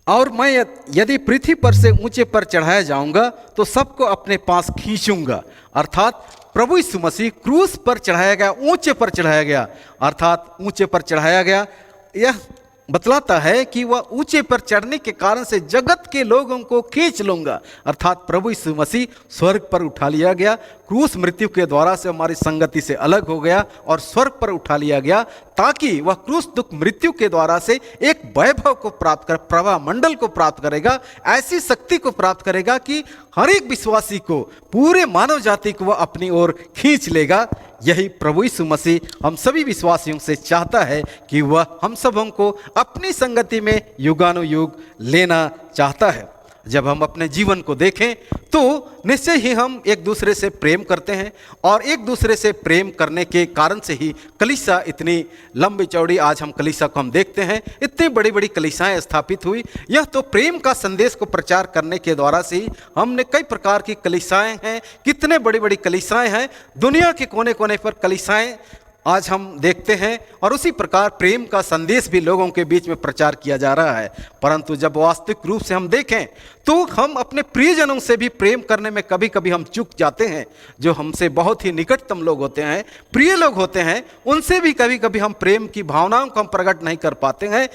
और मैं यदि पृथ्वी पर से ऊंचे पर चढ़ाया जाऊंगा तो सबको अपने पास खींचूंगा। अर्थात प्रभु यीशु मसीह क्रूस पर चढ़ाया गया, ऊंचे पर चढ़ाया गया, अर्थात ऊंचे पर चढ़ाया गया। यह बतलाता है कि वह ऊंचे पर चढ़ने के कारण से जगत के लोगों को खींच लूंगा। अर्थात प्रभु यीशु मसीह स्वर्ग पर उठा लिया गया, क्रूस मृत्यु के द्वारा से हमारी संगति से अलग हो गया और स्वर्ग पर उठा लिया गया, ताकि वह क्रूस दुख मृत्यु के द्वारा से एक वैभव को प्राप्त कर, प्रभा मंडल को प्राप्त करेगा, ऐसी शक्ति को प्राप्त करेगा कि हर एक विश्वासी को, पूरे मानव जाति को वह अपनी ओर खींच लेगा। यही प्रभु यीशु मसीह हम सभी विश्वासियों से चाहता है कि वह हम सबों को अपनी संगति में युगानुयुग लेना चाहता है। जब हम अपने जीवन को देखें तो निश्चय ही हम एक दूसरे से प्रेम करते हैं, और एक दूसरे से प्रेम करने के कारण से ही कलीसिया इतनी लंबी चौड़ी, आज हम कलीसिया को हम देखते हैं, इतनी बड़ी बड़ी कलीसियाएं स्थापित हुई। यह तो प्रेम का संदेश को प्रचार करने के द्वारा से ही हमने कई प्रकार की कलीसियाएं हैं, कितने बड़ी बड़ी कलीसियाएं हैं, दुनिया के कोने कोने पर कलीसियाएं आज हम देखते हैं, और उसी प्रकार प्रेम का संदेश भी लोगों के बीच में प्रचार किया जा रहा है। परंतु जब वास्तविक रूप से हम देखें तो हम अपने प्रियजनों से भी प्रेम करने में कभी कभी हम चूक जाते हैं। जो हमसे बहुत ही निकटतम लोग होते हैं, प्रिय लोग होते हैं, उनसे भी कभी कभी हम प्रेम की भावनाओं को हम प्रकट नहीं कर पाते हैं।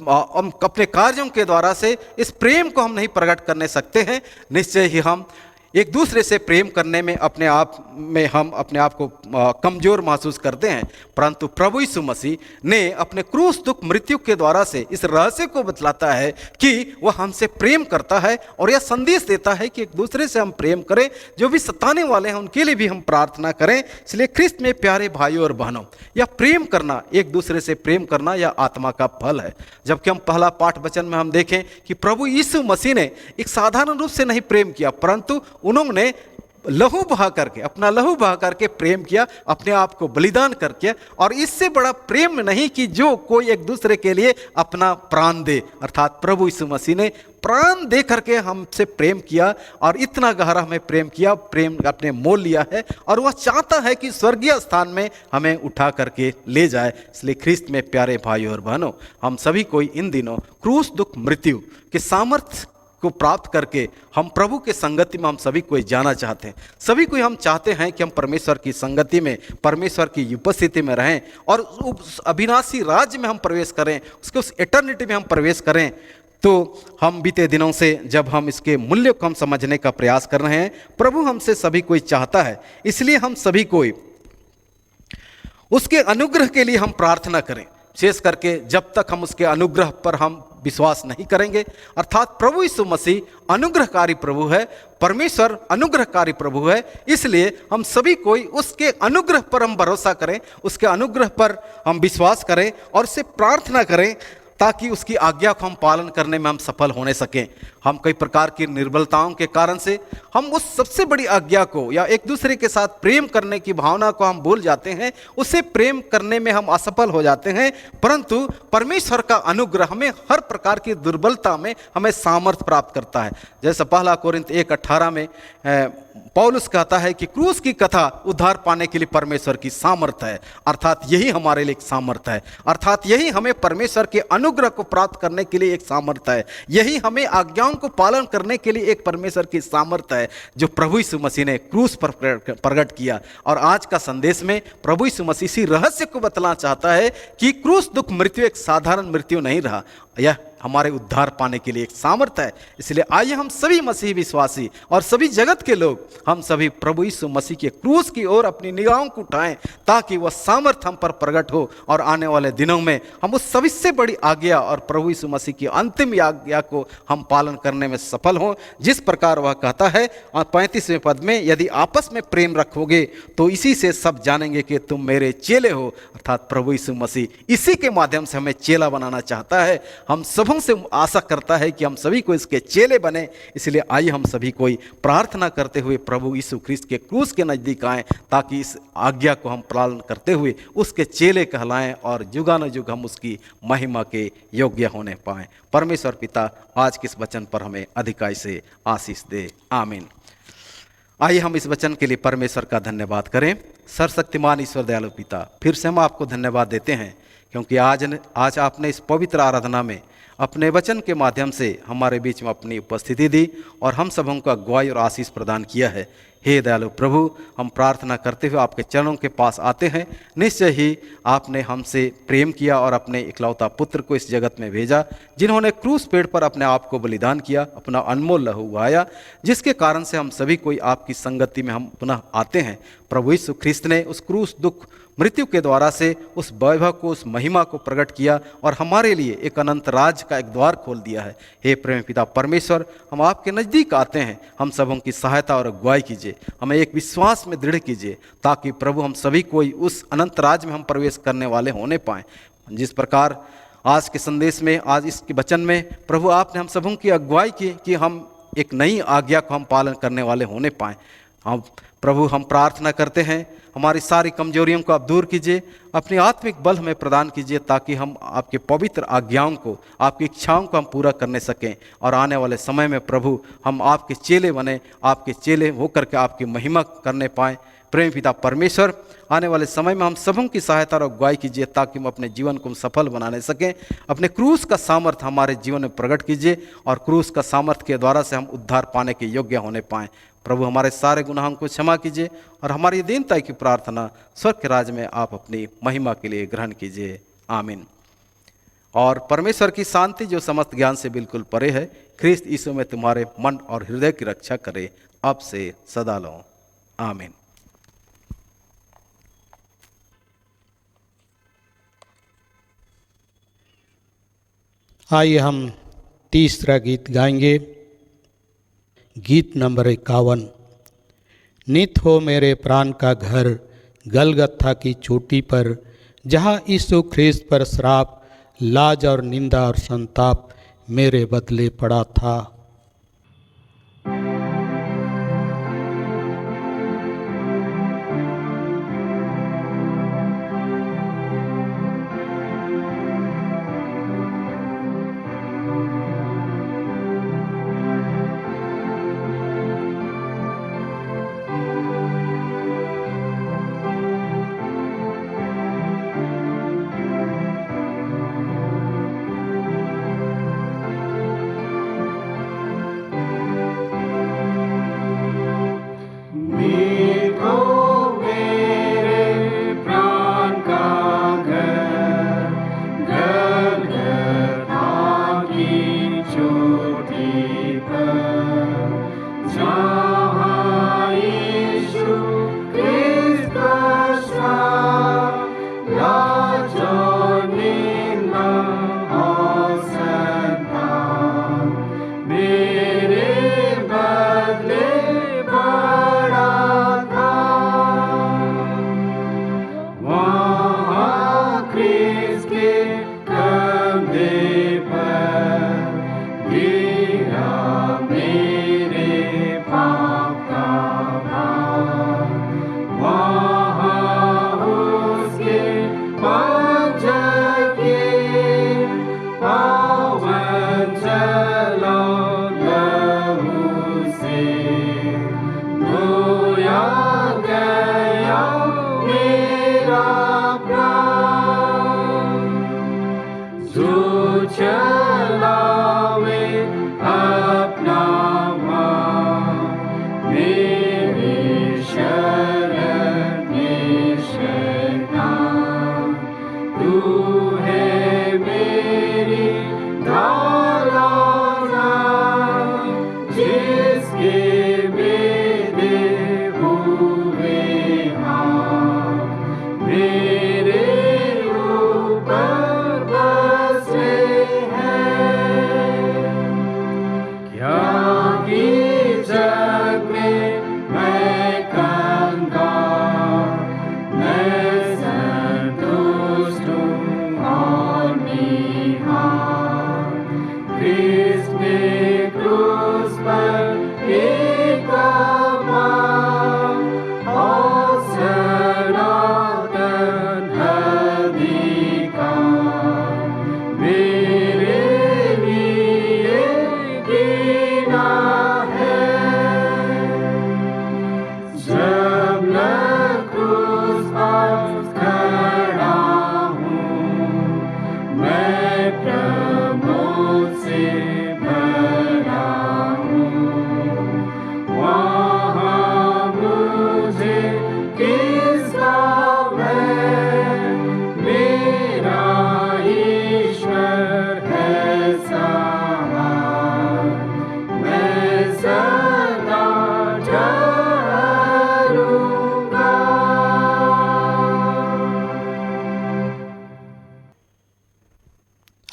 हम अपने कार्यों के द्वारा से इस प्रेम को हम नहीं प्रकट करने सकते हैं। निश्चय ही हम एक दूसरे से प्रेम करने में अपने आप को कमज़ोर महसूस करते हैं। परंतु प्रभु यीशु मसीह ने अपने क्रूस दुख मृत्यु के द्वारा से इस रहस्य को बतलाता है कि वह हमसे प्रेम करता है, और यह संदेश देता है कि एक दूसरे से हम प्रेम करें। जो भी सताने वाले हैं उनके लिए भी हम प्रार्थना करें। इसलिए ख्रिस्त में प्यारे भाइयों और बहनों, यह प्रेम करना, एक दूसरे से प्रेम करना, यह आत्मा का फल है। जबकि हम पहला पाठ वचन में हम देखें कि प्रभु यीशु मसीह ने एक साधारण रूप से नहीं प्रेम किया, परंतु उन्होंने लहू बहा करके, अपना लहू बहा करके प्रेम किया, अपने आप को बलिदान करके। और इससे बड़ा प्रेम नहीं कि जो कोई एक दूसरे के लिए अपना प्राण दे, अर्थात प्रभु यीशु मसीह ने प्राण दे करके हमसे प्रेम किया और इतना गहरा हमें प्रेम किया, प्रेम अपने मोल लिया है और वह चाहता है कि स्वर्गीय स्थान में हमें उठा करके ले जाए। इसलिए ख्रिस्त में प्यारे भाइयों और बहनों, हम सभी कोई इन दिनों क्रूस दुख मृत्यु के सामर्थ्य को प्राप्त करके हम प्रभु के संगति में हम सभी कोई जाना चाहते हैं। सभी कोई हम चाहते हैं कि हम परमेश्वर की संगति में, परमेश्वर की उपस्थिति में रहें और उस अविनाशी राज्य में हम प्रवेश करें, उसके उस एटर्निटी में हम प्रवेश करें। तो हम बीते दिनों से जब हम इसके मूल्य को हम समझने का प्रयास कर रहे हैं, प्रभु हमसे सभी कोई चाहता है, इसलिए हम सभी कोई उसके अनुग्रह के लिए हम प्रार्थना करें। विशेष करके जब तक हम उसके अनुग्रह पर हम विश्वास नहीं करेंगे, अर्थात प्रभु यीशु मसीह अनुग्रहकारी प्रभु है, परमेश्वर अनुग्रहकारी प्रभु है, इसलिए हम सभी कोई उसके अनुग्रह पर हम भरोसा करें, उसके अनुग्रह पर हम विश्वास करें और उससे प्रार्थना करें ताकि उसकी आज्ञा को हम पालन करने में हम सफल होने सकें। हम कई प्रकार की निर्बलताओं के कारण से हम उस सबसे बड़ी आज्ञा को या एक दूसरे के साथ प्रेम करने की भावना को हम भूल जाते हैं, उससे प्रेम करने में हम असफल हो जाते हैं। परंतु परमेश्वर का अनुग्रह हमें हर प्रकार की दुर्बलता में हमें सामर्थ्य प्राप्त करता है। जैसे पहला कोरिन्थ 1:18 में पौलुस कहता है कि क्रूस की कथा उद्धार पाने के लिए परमेश्वर की सामर्थ्य है, अर्थात यही हमारे लिए एक सामर्थ्य है, अर्थात यही हमें परमेश्वर के अनुग्रह को प्राप्त करने के लिए एक सामर्थ्य है, यही हमें आज्ञाओं को पालन करने के लिए एक परमेश्वर की सामर्थ्य है जो प्रभु यीशु मसीह ने क्रूस पर प्रकट किया। और आज का संदेश में प्रभु यीशु मसीह इसी रहस्य को बतलाना चाहता है कि क्रूस दुख मृत्यु एक साधारण मृत्यु नहीं रहा, यह हमारे उद्धार पाने के लिए एक सामर्थ्य है। इसलिए आइए हम सभी मसीही विश्वासी और सभी जगत के लोग, हम सभी प्रभु यीशु मसीह के क्रूस की ओर अपनी निगाहों को उठाएं ताकि वह सामर्थ्य हम पर प्रकट हो और आने वाले दिनों में हम उस सबसे बड़ी आज्ञा और प्रभु यीशु मसीह की अंतिम आज्ञा को हम पालन करने में सफल हों। जिस प्रकार वह कहता है 35वें पद में, यदि आपस में प्रेम रखोगे तो इसी से सब जानेंगे कि तुम मेरे चेले हो, अर्थात प्रभु यीशु मसीह इसी के माध्यम से हमें चेला बनाना चाहता है। हम सबों से आशा करता है कि हम सभी को इसके चेले बने। इसलिए आइए हम सभी कोई प्रार्थना करते हुए प्रभु यीशु ख्रिस्त के क्रूस के नजदीक आएं ताकि इस आज्ञा को हम पालन करते हुए उसके चेले कहलाएं और युगानुयुग हम उसकी महिमा के योग्य होने पाएं। परमेश्वर पिता आज के इस वचन पर हमें अधिकाई से आशीष दे, आमीन। आइए हम इस वचन के लिए परमेश्वर का धन्यवाद करें। सर्वशक्तिमान ईश्वर दयालु पिता, फिर से हम आपको धन्यवाद देते हैं क्योंकि आज आपने इस पवित्र आराधना में अपने वचन के माध्यम से हमारे बीच में अपनी उपस्थिति दी और हम सबों को अगुवाई और आशीष प्रदान किया है। हे दयालु प्रभु, हम प्रार्थना करते हुए आपके चरणों के पास आते हैं। निश्चय ही आपने हमसे प्रेम किया और अपने इकलौता पुत्र को इस जगत में भेजा, जिन्होंने क्रूस पेड़ पर अपने आप को बलिदान किया, अपना अनमोल लहू बहाया, जिसके कारण से हम सभी कोई आपकी संगति में हम पुनः आते हैं। प्रभु यीशु ख्रिस्त ने उस क्रूस दुख मृत्यु के द्वारा से उस वैभव को, उस महिमा को प्रकट किया और हमारे लिए एक अनंत राज का एक द्वार खोल दिया है। हे प्रेम पिता परमेश्वर, हम आपके नज़दीक आते हैं, हम सबों की सहायता और अगुवाई कीजिए, हमें एक विश्वास में दृढ़ कीजिए ताकि प्रभु हम सभी कोई उस अनंत राज में हम प्रवेश करने वाले होने पाएँ। जिस प्रकार आज के संदेश में, आज इसके वचन में प्रभु आपने हम सबों की अगुवाई की कि हम एक नई आज्ञा को हम पालन करने वाले होने पाएँ। हम प्रभु हम प्रार्थना करते हैं, हमारी सारी कमजोरियों को आप दूर कीजिए, अपनी आत्मिक बल हमें प्रदान कीजिए ताकि हम आपके पवित्र आज्ञाओं को, आपकी इच्छाओं को हम पूरा करने सकें और आने वाले समय में प्रभु हम आपके चेले बने, आपके चेले होकर के आपकी महिमा करने पाएँ। प्रेम पिता परमेश्वर, आने वाले समय में हम सबों की सहायता और अगुवाई कीजिए ताकि हम अपने जीवन को सफल बनाने सकें। अपने क्रूस का सामर्थ्य हमारे जीवन में प्रकट कीजिए और क्रूस का सामर्थ्य के द्वारा से हम उद्धार पाने के योग्य होने पाएँ। प्रभु हमारे सारे गुनाहों को क्षमा कीजिए और हमारी दीनता की प्रार्थना स्वर्ग के राज्य में आप अपनी महिमा के लिए ग्रहण कीजिए, आमीन। और परमेश्वर की शांति जो समस्त ज्ञान से बिल्कुल परे है, ख्रिस्त यीशु में तुम्हारे मन और हृदय की रक्षा करे अब से सदा लो, आमीन। आइए हम तीसरा गीत गाएंगे, गीत नंबर 51। नित हो मेरे प्राण का घर गलगत्था की चोटी पर, जहाँ यीशु ख्रिस्त पर श्राप, लाज और निंदा और संताप मेरे बदले पड़ा था।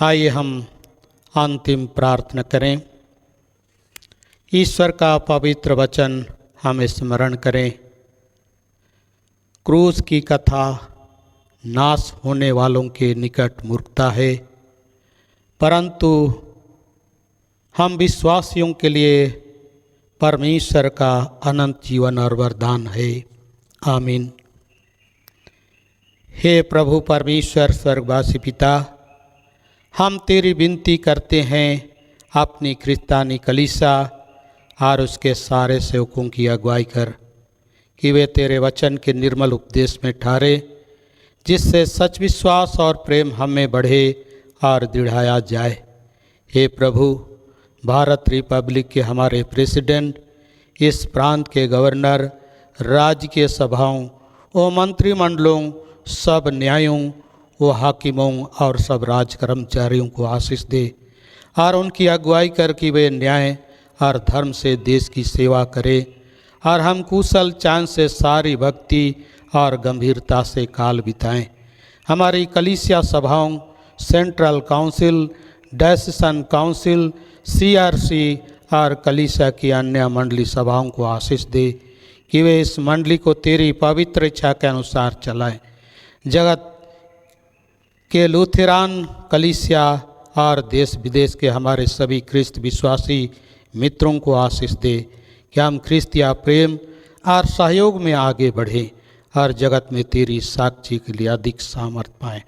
आइए हम अंतिम प्रार्थना करें। ईश्वर का पवित्र वचन हम स्मरण करें। क्रूस की कथा नाश होने वालों के निकट मूर्खता है, परंतु हम विश्वासियों के लिए परमेश्वर का अनंत जीवन और वरदान है। आमीन। हे प्रभु परमेश्वर स्वर्गवासी पिता, हम तेरी विनती करते हैं अपनी क्रिस्तानी कलीसिया और उसके सारे सेवकों की अगुवाई कर कि वे तेरे वचन के निर्मल उपदेश में ठहरे, जिससे सच विश्वास और प्रेम हमें बढ़े और दृढ़ाया जाए। हे प्रभु, भारत रिपब्लिक के हमारे प्रेसिडेंट, इस प्रांत के गवर्नर, राज्य के सभाओं व मंत्रिमंडलों, सब न्यायों व हाकिमों और सब राज कर्मचारियों को आशीष दे और उनकी अगुवाई कर कि वे न्याय और धर्म से देश की सेवा करें और हम कुशल चांद से सारी भक्ति और गंभीरता से काल बिताएं। हमारी कलीसिया सभाओं, central council, decision council, CRC और कलीसिया की अन्य मंडली सभाओं को आशीष दे कि वे इस मंडली को तेरी पवित्र इच्छा के अनुसार चलाएं। जगत के लूथेरान कलीसिया और देश विदेश के हमारे सभी ख्रिस्त विश्वासी मित्रों को आशीष दे कि हम ख्रिस्तिया प्रेम और सहयोग में आगे बढ़ें और जगत में तेरी साक्षी के लिए अधिक सामर्थ्य पाएँ।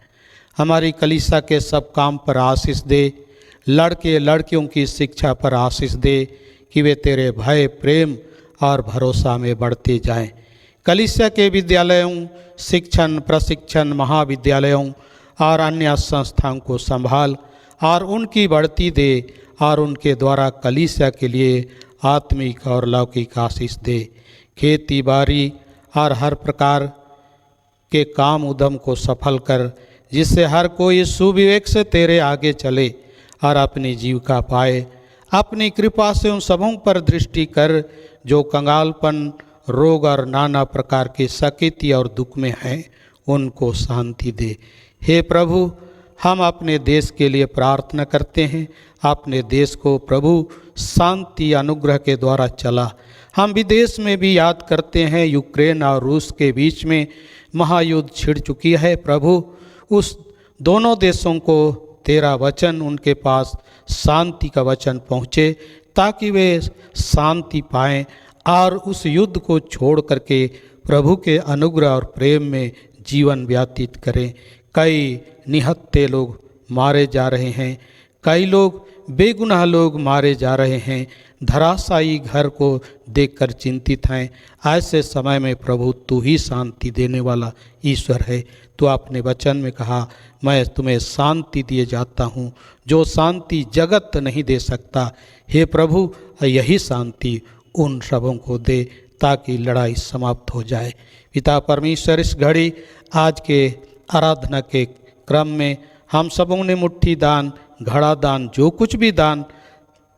हमारी कलीसिया के सब काम पर आशीष दे। लड़के लड़कियों की शिक्षा पर आशीष दे कि वे तेरे भय, प्रेम और भरोसा में बढ़ते जाएं। कलीसिया के विद्यालयों, शिक्षण, प्रशिक्षण, महाविद्यालयों और अन्य संस्थाओं को संभाल और उनकी बढ़ती दे और उनके द्वारा कलीसिया के लिए आत्मिक और लौकिक आशीष दे। खेती बाड़ी और हर प्रकार के काम उद्यम को सफल कर, जिससे हर कोई सुविवेक से तेरे आगे चले और अपनी जीविका पाए। अपनी कृपा से उन सबों पर दृष्टि कर जो कंगालपन, रोग और नाना प्रकार की सकीति और दुख में हैं, उनको शांति दे। हे प्रभु, हम अपने देश के लिए प्रार्थना करते हैं। अपने देश को प्रभु शांति अनुग्रह के द्वारा चला। हम विदेश में भी याद करते हैं, यूक्रेन और रूस के बीच में महायुद्ध छिड़ चुकी है। प्रभु, उस दोनों देशों को तेरा वचन उनके पास शांति का वचन पहुँचे ताकि वे शांति पाएं और उस युद्ध को छोड़ करके प्रभु के अनुग्रह और प्रेम में जीवन व्यतीत करें। कई निहत्थे लोग मारे जा रहे हैं, कई लोग बेगुनाह लोग मारे जा रहे हैं, धराशायी घर को देखकर चिंतित हैं। ऐसे समय में प्रभु तू ही शांति देने वाला ईश्वर है। तो अपने वचन में कहा, मैं तुम्हें शांति दिए जाता हूँ, जो शांति जगत नहीं दे सकता। हे प्रभु, यही शांति उन सबों को दे ताकि लड़ाई समाप्त हो जाए। पिता परमेश्वर, इस घड़ी आज के आराधना के क्रम में हम सबों ने मुट्ठी दान, घड़ा दान, जो कुछ भी दान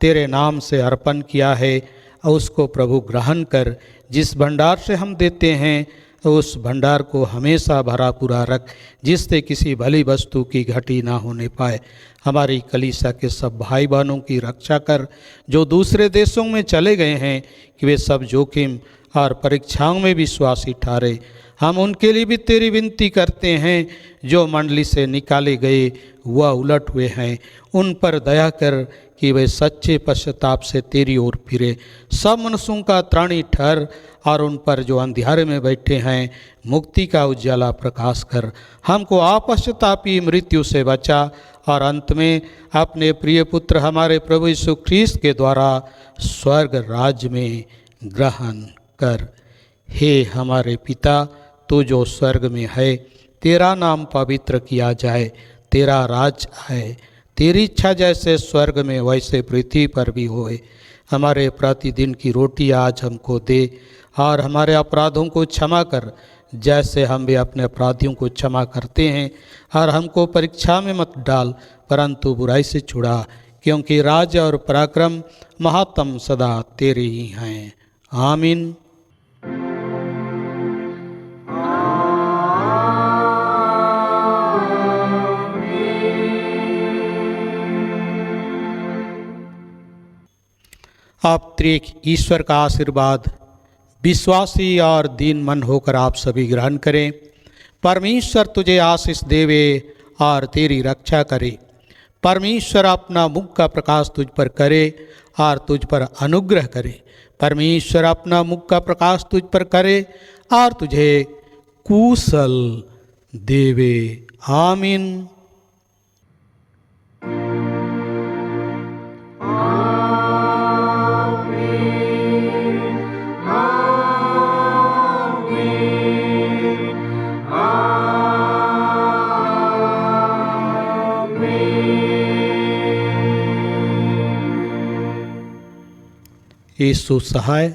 तेरे नाम से अर्पण किया है, उसको प्रभु ग्रहण कर। जिस भंडार से हम देते हैं उस भंडार को हमेशा भरा पूरा रख, जिससे किसी भली वस्तु की घटी ना होने पाए। हमारी कलीसिया के सब भाई बहनों की रक्षा कर जो दूसरे देशों में चले गए हैं, कि वे सब जोखिम और परीक्षाओं में विश्वासी ठहरे। हम उनके लिए भी तेरी विनती करते हैं जो मंडली से निकाले गए व उलट हुए हैं। उन पर दया कर कि वे सच्चे पश्चाताप से तेरी ओर फिरे। सब मनुष्यों का त्राणी ठहर और उन पर जो अंधियारे में बैठे हैं मुक्ति का उज्ज्वला प्रकाश कर। हमको अपश्चातापी मृत्यु से बचा और अंत में अपने प्रिय पुत्र हमारे प्रभु यीशु ख्रीस्त के द्वारा स्वर्ग राज्य में ग्रहण कर। हे हमारे पिता, तू जो स्वर्ग में है, तेरा नाम पवित्र किया जाए, तेरा राज आए, तेरी इच्छा जैसे स्वर्ग में वैसे पृथ्वी पर भी होए। हमारे प्रतिदिन की रोटी आज हमको दे और हमारे अपराधों को क्षमा कर जैसे हम भी अपने अपराधियों को क्षमा करते हैं, और हमको परीक्षा में मत डाल परंतु बुराई से छुड़ा, क्योंकि राज और पराक्रम महात्म सदा तेरे ही हैं। आमीन। अब त्रिएक ईश्वर का आशीर्वाद विश्वासी और दीन मन होकर आप सभी ग्रहण करें। परमेश्वर तुझे आशीष देवे और तेरी रक्षा करे। परमेश्वर अपना मुख का प्रकाश तुझ पर करे और तुझ पर अनुग्रह करे। परमेश्वर अपना मुख का प्रकाश तुझ पर करे और तुझे कुशल देवे। आमीन। यीशु सहाय